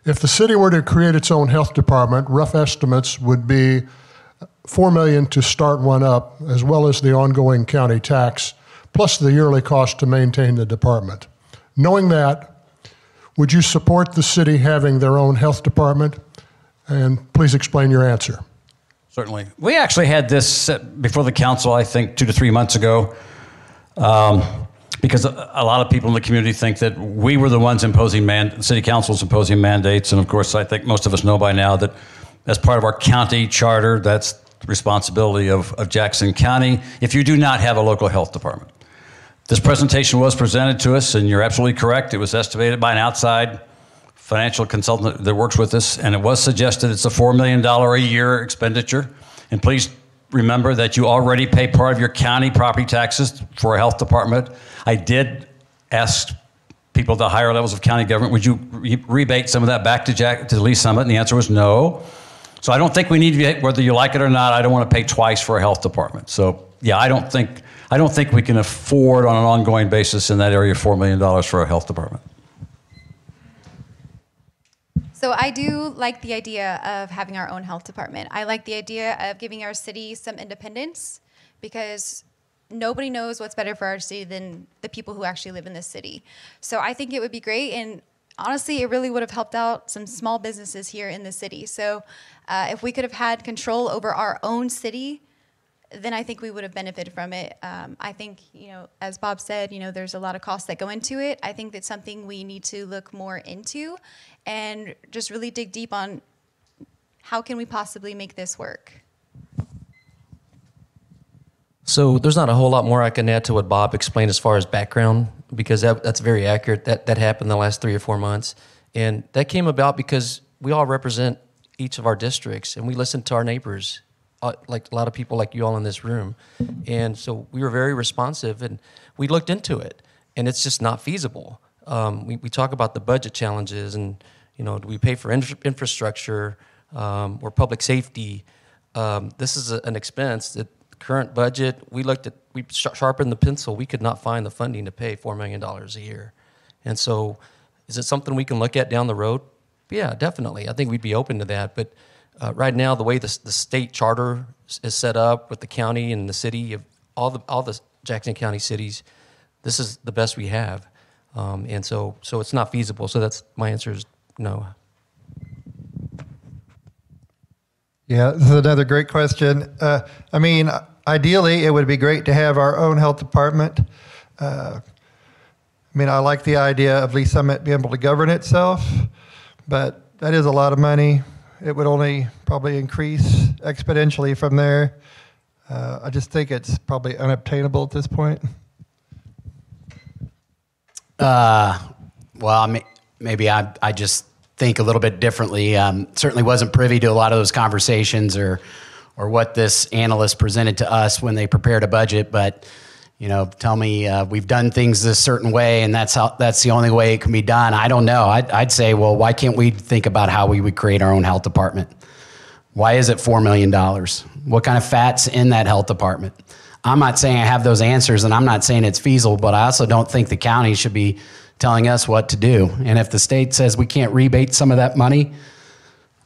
If the city were to create its own health department, rough estimates would be $4 million to start one up, as well as the ongoing county tax, plus the yearly cost to maintain the department. Knowing that, would you support the city having their own health department? And please explain your answer. Certainly. We actually had this before the council, I think, 2 to 3 months ago, because a lot of people in the community think that we were the ones imposing city council's imposing mandates. And of course, I think most of us know by now that as part of our county charter, that's the responsibility of Jackson County if you do not have a local health department. This presentation was presented to us, and you're absolutely correct. It was estimated by an outside financial consultant that works with us, and it was suggested it's a $4 million a year expenditure. And please remember that you already pay part of your county property taxes for a health department. I did ask people at the higher levels of county government, would you rebate some of that back to Lee Summit? And the answer was no. So I don't think we need to, whether you like it or not, I don't want to pay twice for a health department. So yeah, I don't think we can afford on an ongoing basis in that area $4 million for a health department. So I do like the idea of having our own health department. I like the idea of giving our city some independence because nobody knows what's better for our city than the people who actually live in this city. So I think it would be great, and honestly, it really would have helped out some small businesses here in the city. So if we could have had control over our own city, then I think we would have benefited from it. I think, as Bob said, there's a lot of costs that go into it. I think that's something we need to look more into and just really dig deep on how can we possibly make this work. So there's not a whole lot more I can add to what Bob explained as far as background, because that's very accurate. That happened the last 3 or 4 months. And that came about because we all represent each of our districts, and we listen to our neighbors, like a lot of people like you all in this room. And so we were very responsive, and we looked into it, and it's just not feasible. We talk about the budget challenges, and do we pay for infrastructure or public safety? This is an expense that the current budget, we sharpened the pencil. We could not find the funding to pay $4 million a year. And so is it something we can look at down the road? Yeah, definitely. I think we'd be open to that. But right now, the way the state charter is set up with the county and the city, of all the Jackson County cities, this is the best we have. And so it's not feasible. So that's my answer is no. Yeah, this is another great question. Ideally, it would be great to have our own health department. I like the idea of Lee Summit being able to govern itself, but that is a lot of money. It would only probably increase exponentially from there. I just think it's probably unobtainable at this point. Maybe I just think a little bit differently. Certainly wasn't privy to a lot of those conversations or what this analyst presented to us when they prepared a budget, but tell me we've done things this certain way and that's the only way it can be done. I don't know. I'd say, well, why can't we think about how we would create our own health department? Why is it $4 million? What kind of fat's in that health department? I'm not saying I have those answers, and I'm not saying it's feasible, but I also don't think the county should be telling us what to do. And if the state says we can't rebate some of that money,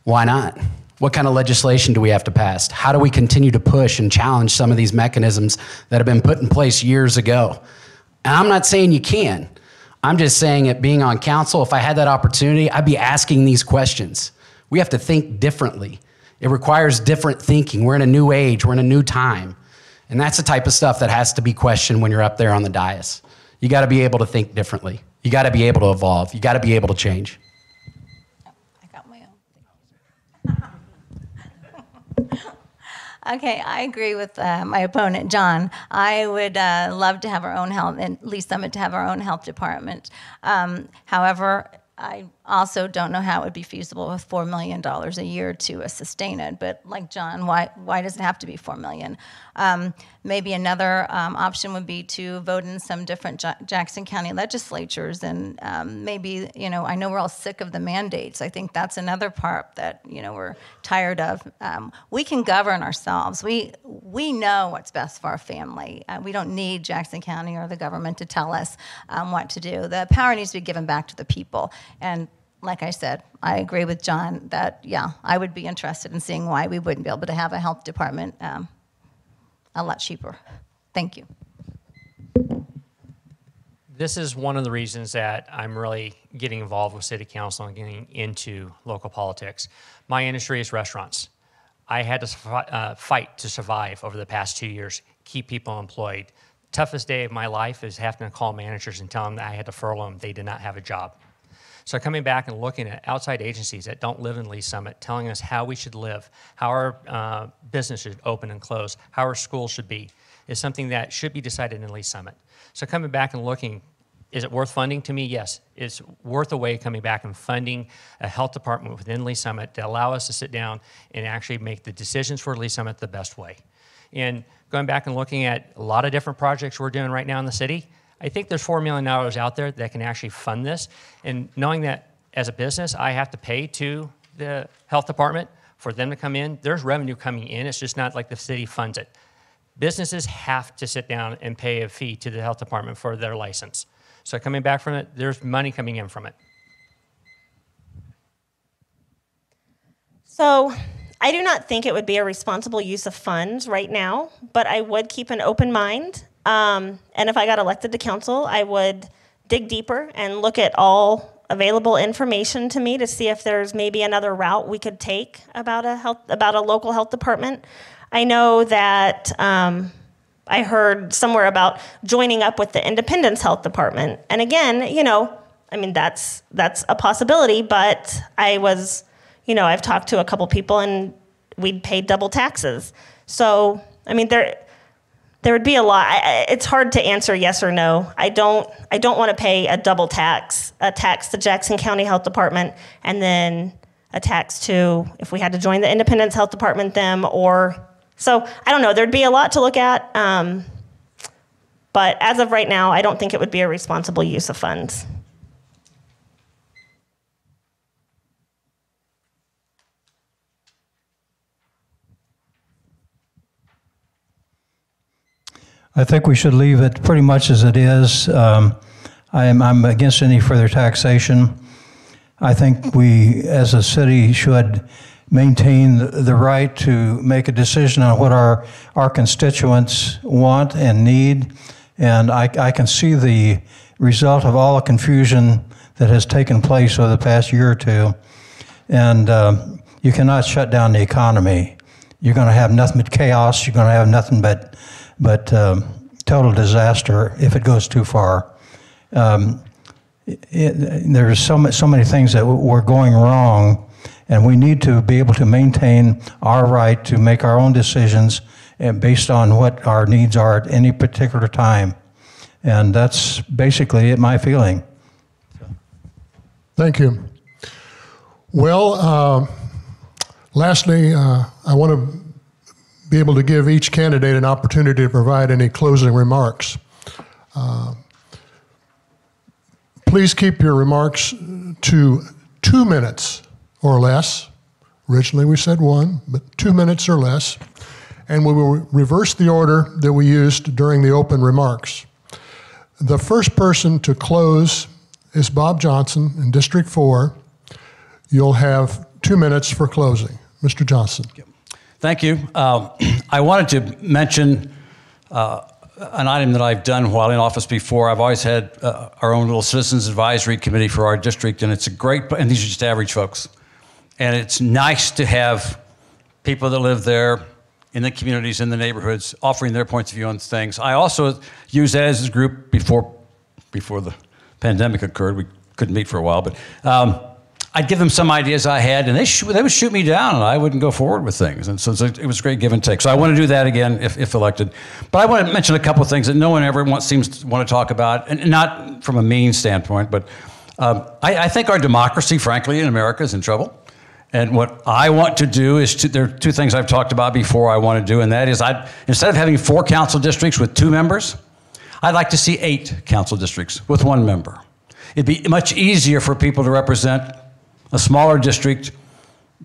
why not? What kind of legislation do we have to pass? How do we continue to push and challenge some of these mechanisms that have been put in place years ago? And I'm not saying you can. I'm just saying it being on council, if I had that opportunity, I'd be asking these questions. We have to think differently. It requires different thinking. We're in a new age. We're in a new time. And that's the type of stuff that has to be questioned when you're up there on the dais. You got to be able to think differently. You got to be able to evolve. You got to be able to change. I got my own. Okay, I agree with my opponent, John. I would love to have our own health, and Lee Summit to have our own health department. However, I also don't know how it would be feasible with $4 million a year to sustain it. But like John, why does it have to be $4 million? Maybe another option would be to vote in some different Jackson County legislatures, and maybe, I know we're all sick of the mandates. I think that's another part that, we're tired of. We can govern ourselves. We know what's best for our family. We don't need Jackson County or the government to tell us what to do. The power needs to be given back to the people. And like I said, I agree with John that, I would be interested in seeing why we wouldn't be able to have a health department a lot cheaper. Thank you. This is one of the reasons that I'm really getting involved with city council and getting into local politics. My industry is restaurants. I had to fight to survive over the past 2 years, keep people employed. Toughest day of my life is having to call managers and tell them that I had to furlough them. They did not have a job. So coming back and looking at outside agencies that don't live in Lee Summit, telling us how we should live, how our business should open and close, how our schools should be, is something that should be decided in Lee Summit. So coming back and looking, is it worth funding? To me, yes. It's worth a way coming back and funding a health department within Lee Summit to allow us to sit down and actually make the decisions for Lee Summit the best way. And going back and looking at a lot of different projects we're doing right now in the city, I think there's $4 million out there that can actually fund this. And knowing that as a business, I have to pay to the health department for them to come in, there's revenue coming in. It's just not like the city funds it. Businesses have to sit down and pay a fee to the health department for their license. So coming back from it, there's money coming in from it. So I do not think it would be a responsible use of funds right now, but I would keep an open mind. And if I got elected to council, I would dig deeper and look at all available information to me to see if there's maybe another route we could take about a local health department. I know that I heard somewhere about joining up with the Independence Health Department. And again, that's a possibility, but I've talked to a couple people and we'd pay double taxes. So, there would be a lot. It's hard to answer yes or no. I don't want to pay a double tax, a tax to Jackson County Health Department, and then a tax to, if we had to join the Independence Health Department, so I don't know. There'd be a lot to look at, but as of right now, I don't think it would be a responsible use of funds. I think we should leave it pretty much as it is. I'm against any further taxation. I think we, as a city, should maintain the right to make a decision on what our constituents want and need. And I can see the result of all the confusion that has taken place over the past year or two. And you cannot shut down the economy. You're going to have nothing but chaos. You're going to have nothing but total disaster if it goes too far. There's so many things that were going wrong, and we need to be able to maintain our right to make our own decisions based on what our needs are at any particular time. And that's basically my feeling. Thank you. Well, lastly, I want to be able to give each candidate an opportunity to provide any closing remarks. Please keep your remarks to 2 minutes or less. Originally we said 1, but 2 minutes or less. And we will reverse the order that we used during the open remarks. The first person to close is Bob Johnson in District 4. You'll have 2 minutes for closing. Mr. Johnson. Thank you. I wanted to mention an item that I've done while in office before. I've always had our own little Citizens Advisory Committee for our district, and it's a great, and these are just average folks. And it's nice to have people that live there in the communities, in the neighborhoods, offering their points of view on things. I also used that as a group before the pandemic occurred. We couldn't meet for a while, but I'd give them some ideas I had, and they would shoot me down, and I wouldn't go forward with things. And so it was a great give and take. So I want to do that again if elected. But I want to mention a couple of things that no one ever seems to want to talk about, and not from a mean standpoint, but I think our democracy, frankly, in America is in trouble. And what I want to do is, there are 2 things I've talked about before I want to do, and that is instead of having 4 council districts with 2 members, I'd like to see 8 council districts with 1 member. It'd be much easier for people to represent a smaller district,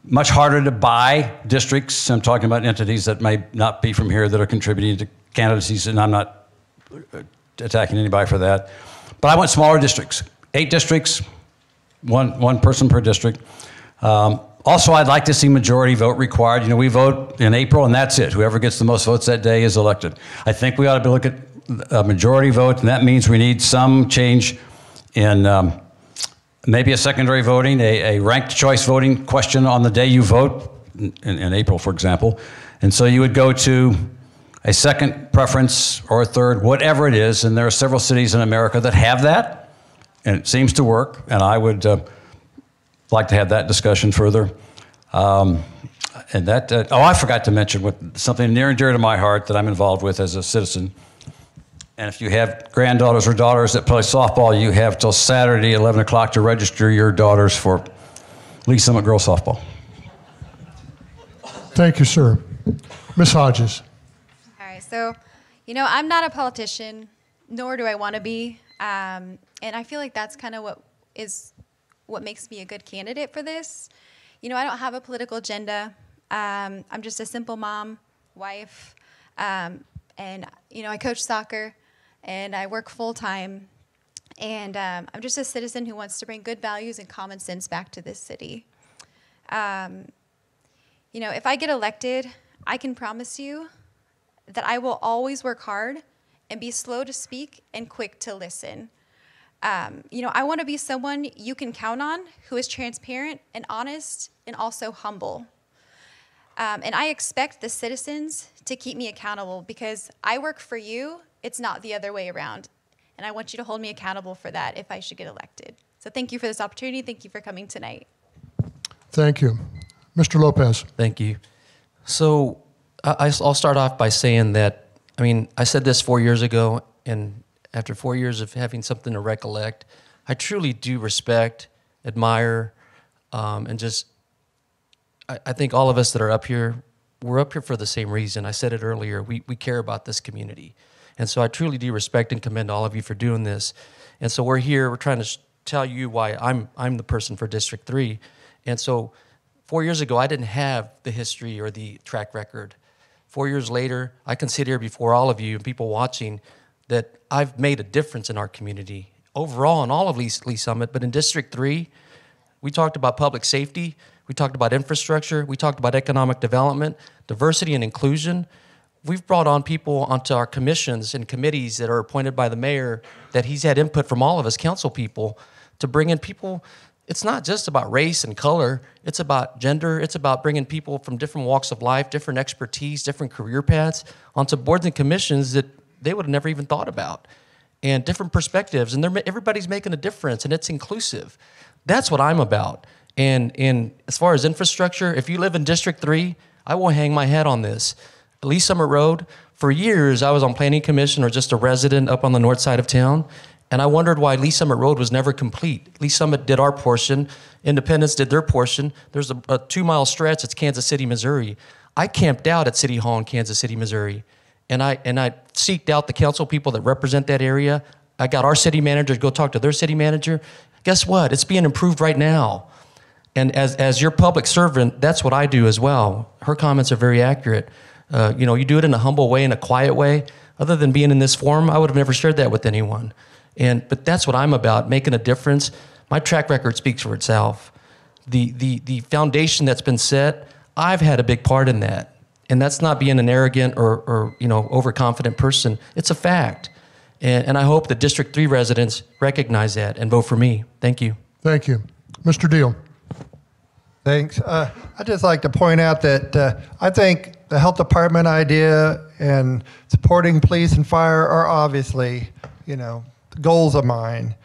much harder to buy districts. I'm talking about entities that may not be from here that are contributing to candidacies, and I'm not attacking anybody for that. But I want smaller districts, 8 districts, one person per district. Also, I'd like to see majority vote required. You know, we vote in April, and that's it. Whoever gets the most votes that day is elected. I think we ought to look at a majority vote, and that means we need some change in maybe a secondary voting, a ranked choice voting question on the day you vote, in April, for example. And so you would go to a second preference or a third, whatever it is, and there are several cities in America that have that, and it seems to work, and I would like to have that discussion further. And that, I forgot to mention something near and dear to my heart that I'm involved with as a citizen. And if you have granddaughters or daughters that play softball, you have till Saturday, 11 o'clock, to register your daughters for Lee Summit Girls Softball. Thank you, sir. Ms. Hodges. All right, so, you know, I'm not a politician, nor do I want to be. And I feel like that's kind of what makes me a good candidate for this. You know, I don't have a political agenda. I'm just a simple mom, wife, and, you know, I coach soccer, and I work full-time, and I'm just a citizen who wants to bring good values and common sense back to this city. You know, if I get elected, I can promise you that I will always work hard and be slow to speak and quick to listen. You know, I want to be someone you can count on, who is transparent and honest and also humble. And I expect the citizens to keep me accountable because I work for you. It's not the other way around. And I want you to hold me accountable for that if I should get elected. So thank you for this opportunity. Thank you for coming tonight. Thank you. Mr. Lopez. Thank you. So I'll start off by saying that, I mean, I said this 4 years ago, and after 4 years of having something to recollect, I truly do respect, admire, and just, I think all of us that are up here, we're up here for the same reason. I said it earlier, we care about this community. And so I truly do respect and commend all of you for doing this. And so we're here, we're trying to tell you why I'm the person for District 3. And so 4 years ago, I didn't have the history or the track record. 4 years later, I can sit here before all of you and people watching that I've made a difference in our community overall in all of Lee Summit, but in District 3, we talked about public safety, we talked about infrastructure, we talked about economic development, diversity and inclusion. We've brought on people onto our commissions and committees that are appointed by the mayor that he's had input from all of us council people to bring in people. It's not just about race and color, it's about gender, it's about bringing people from different walks of life, different expertise, different career paths onto boards and commissions that they would have never even thought about, and different perspectives, and everybody's making a difference, and it's inclusive. That's what I'm about. And as far as infrastructure, if you live in District 3, I will hang my hat on this. Lee Summit Road, for years I was on planning commission or just a resident up on the north side of town, And I wondered why Lee Summit Road was never complete. Lee Summit did our portion. Independence did their portion. There's a 2-mile stretch. It's Kansas City, Missouri. I camped out at City Hall in Kansas City, Missouri. And I seeked out the council people that represent that area. I got our city manager to go talk to their city manager. Guess what? It's being improved right now. And as your public servant, that's what I do as well. Her comments are very accurate. You do it in a humble way, in a quiet way. Other than being in this forum, I would have never shared that with anyone. But that's what I'm about, making a difference. My track record speaks for itself. The foundation that's been set, I've had a big part in that. And that's not being an arrogant or overconfident person. It's a fact. And I hope the District 3 residents recognize that and vote for me. Thank you. Thank you. Mr. Diehl. Thanks. I'd just like to point out that I think the health department idea and supporting police and fire are obviously, goals of mine.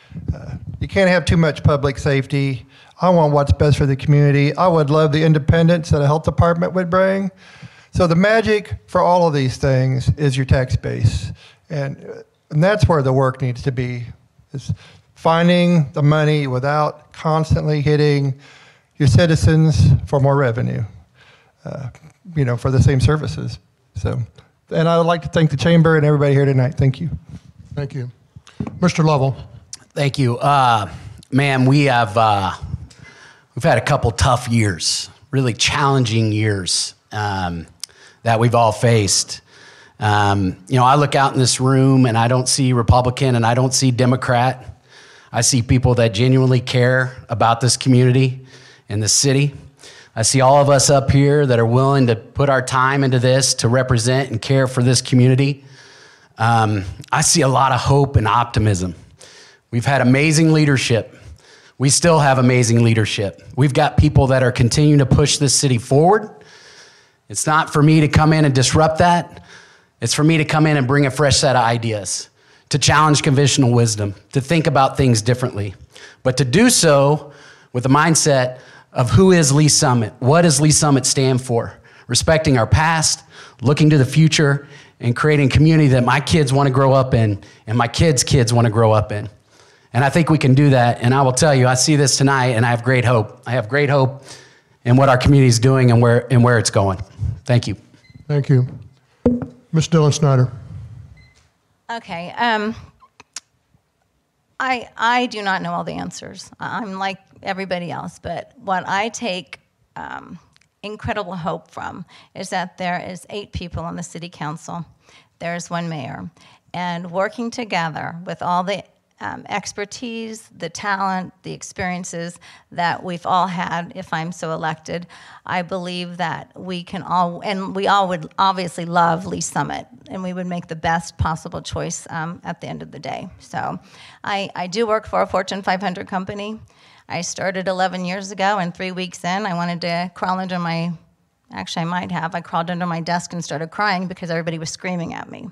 You can't have too much public safety. I want what's best for the community. I would love the independence that a health department would bring. So the magic for all of these things is your tax base. And that's where the work needs to be, is finding the money without constantly hitting your citizens for more revenue, for the same services. So, and I would like to thank the chamber and everybody here tonight. Thank you. Thank you. Mr. Lovell. Thank you. Man, we've had a couple tough years, really challenging years that we've all faced. I look out in this room and I don't see Republican and I don't see Democrat. I see people that genuinely care about this community and the city. I see all of us up here that are willing to put our time into this to represent and care for this community. I see a lot of hope and optimism. We've had amazing leadership. We still have amazing leadership. We've got people that are continuing to push this city forward. It's not for me to come in and disrupt that. It's for me to come in and bring a fresh set of ideas, to challenge conventional wisdom, to think about things differently, but to do so with the mindset of who is Lee Summit? What does Lee Summit stand for? Respecting our past, looking to the future, and creating a community that my kids want to grow up in and my kids' kids want to grow up in. And I think we can do that. And I will tell you, I see this tonight and I have great hope. I have great hope in what our community is doing and where it's going. Thank you. Thank you. Ms. Dylan Schneider. Okay. I do not know all the answers. I'm like everybody else, but what I take incredible hope from is that there is 8 people on the city council. There's 1 mayor. And working together with all the expertise, the talent, the experiences that we've all had, if I'm so elected, I believe that we can all, and we all would obviously love Lee Summit, and we would make the best possible choice at the end of the day. So I do work for a Fortune 500 company. I started 11 years ago, and 3 weeks in, I wanted to crawl under my, actually I might have, I crawled under my desk and started crying because everybody was screaming at me.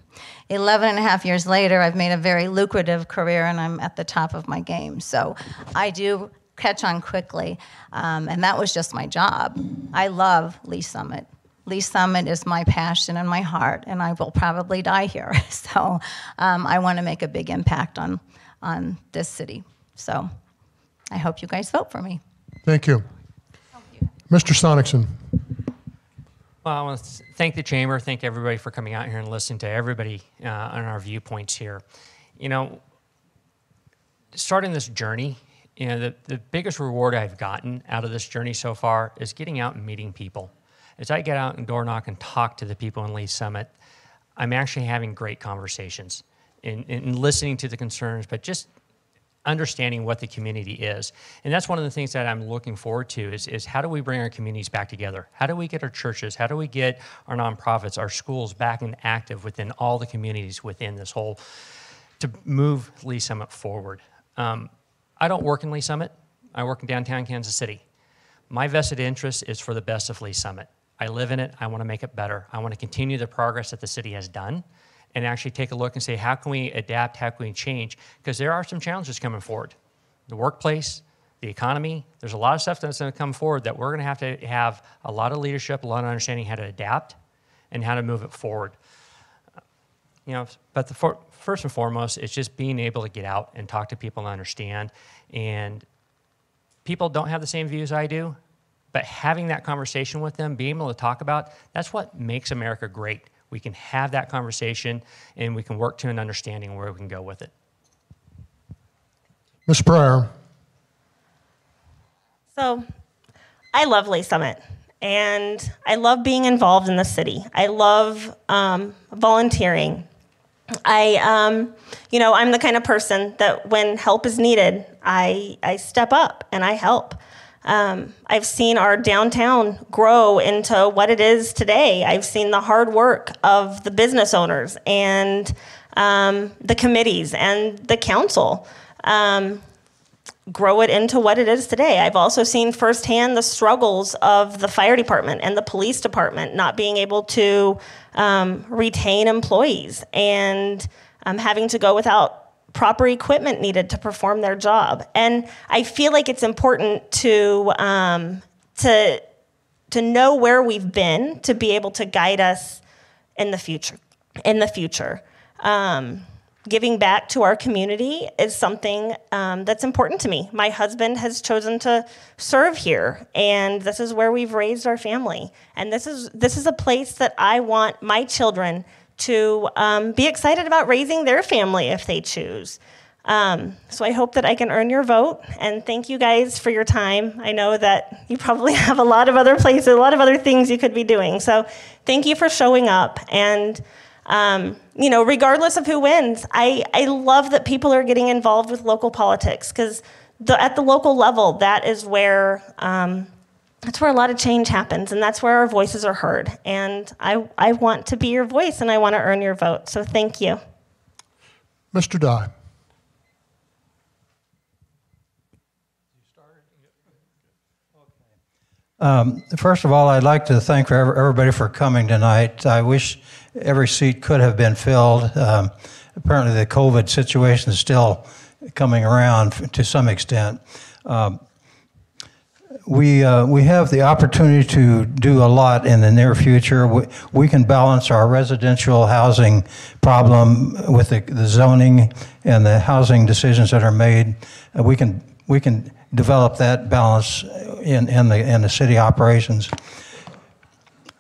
11 and a half years later, I've made a very lucrative career and I'm at the top of my game. So I do catch on quickly, and that was just my job. I love Lee Summit. Lee Summit is my passion and my heart, and I will probably die here. So I want to make a big impact on this city. So I hope you guys vote for me. Thank you. Mr. Sonicson. Well, I want to thank the chamber, thank everybody for coming out here and listening to everybody on our viewpoints here. Starting this journey, the biggest reward I've gotten out of this journey so far is getting out and meeting people. As I get out and door knock and talk to the people in Lee Summit, I'm actually having great conversations and listening to the concerns, but just understanding what the community is. And that's one of the things that I'm looking forward to is how do we bring our communities back together? How do we get our churches, how do we get our nonprofits, our schools back and active within all the communities within this whole, to move Lee Summit forward? I don't work in Lee Summit. I work in downtown Kansas City. My vested interest is for the best of Lee Summit. I live in it. I want to make it better. I want to continue the progress that the city has done and actually take a look and say, how can we adapt, how can we change? Because there are some challenges coming forward. The workplace, the economy, there's a lot of stuff that's going to come forward that we're going to have a lot of leadership, a lot of understanding how to adapt and how to move it forward. But first and foremost, it's just being able to get out and talk to people and understand. And people don't have the same views I do, but having that conversation with them, being able to talk about, that's what makes America great. We can have that conversation, and we can work to an understanding where we can go with it. Ms. Pryor. So I love Lee Summit, and I love being involved in the city. I love volunteering. I'm the kind of person that when help is needed, I step up and I help. I've seen our downtown grow into what it is today. I've seen the hard work of the business owners and the committees and the council grow it into what it is today. I've also seen firsthand the struggles of the fire department and the police department not being able to retain employees and having to go without proper equipment needed to perform their job. And I feel like it's important to know where we've been to be able to guide us in the future. Giving back to our community is something that's important to me. My husband has chosen to serve here, and this is where we've raised our family. And this is a place that I want my children to be excited about raising their family if they choose. So I hope that I can earn your vote, and thank you guys for your time. I know that you probably have a lot of other places, a lot of other things you could be doing. So thank you for showing up. And regardless of who wins, I love that people are getting involved with local politics, because at the local level, that is where that's where a lot of change happens, and that's where our voices are heard. And I want to be your voice, and I want to earn your vote. So thank you. Mr. Diehl. First of all, I'd like to thank everybody for coming tonight. I wish every seat could have been filled. Apparently the COVID situation is still coming around to some extent. We have the opportunity to do a lot in the near future. We can balance our residential housing problem with the zoning and the housing decisions that are made. We can develop that balance in the city operations.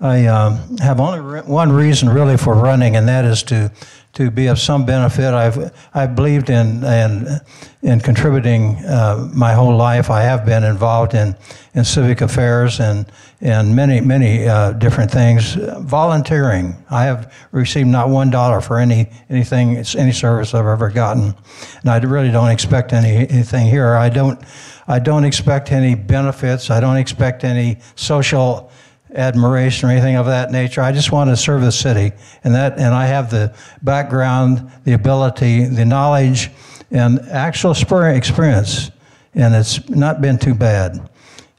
I have only one reason really for running, and that is to be of some benefit. I've believed in contributing my whole life. I have been involved in civic affairs and many different things. Volunteering. I have received not $1 for any service I've ever gotten, and I really don't expect anything here. I don't expect any benefits. I don't expect any social admiration or anything of that nature. I just want to serve the city, and I have the background, the ability, the knowledge, and actual experience, and it's not been too bad.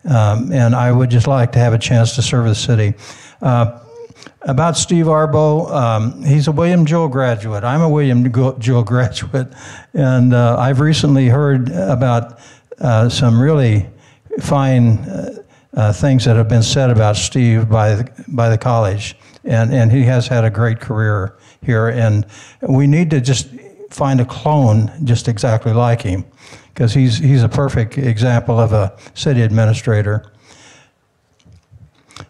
And I would just like to have a chance to serve the city. About Steve Arbo, he's a William Jewell graduate. I'm a William Jewell graduate, and I've recently heard about some really fine things that have been said about Steve by the college, and he has had a great career here, and we need to just find a clone just exactly like him, because he's a perfect example of a city administrator.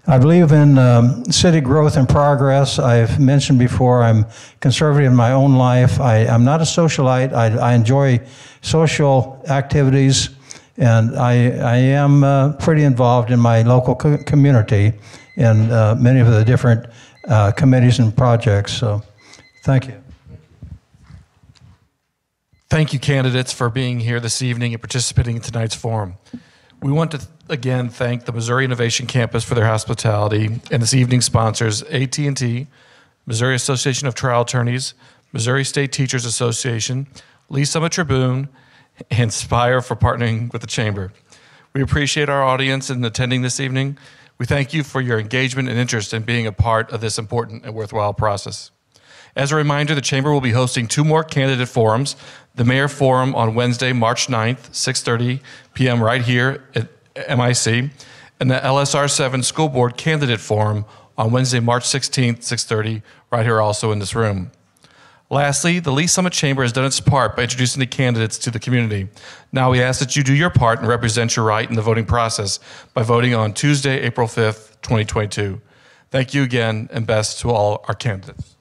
I believe in city growth and progress. I've mentioned before, I'm conservative in my own life. I'm not a socialite. I enjoy social activities, and I am pretty involved in my local community and many of the different committees and projects. So thank you. Thank you, candidates, for being here this evening and participating in tonight's forum. We want to again thank the Missouri Innovation Campus for their hospitality and this evening's sponsors, AT&T, Missouri Association of Trial Attorneys, Missouri State Teachers Association, Lee Summit Tribune, and Spire for partnering with the Chamber. We appreciate our audience in attending this evening. We thank you for your engagement and interest in being a part of this important and worthwhile process. As a reminder, the Chamber will be hosting 2 more candidate forums, the Mayor Forum on Wednesday, March 9th, 6:30 p.m. right here at MIC, and the LSR 7 School Board Candidate Forum on Wednesday, March 16th, 6:30, right here also in this room. Lastly, the Lee Summit Chamber has done its part by introducing the candidates to the community. Now we ask that you do your part and represent your right in the voting process by voting on Tuesday, April 5th, 2022. Thank you again, and best to all our candidates.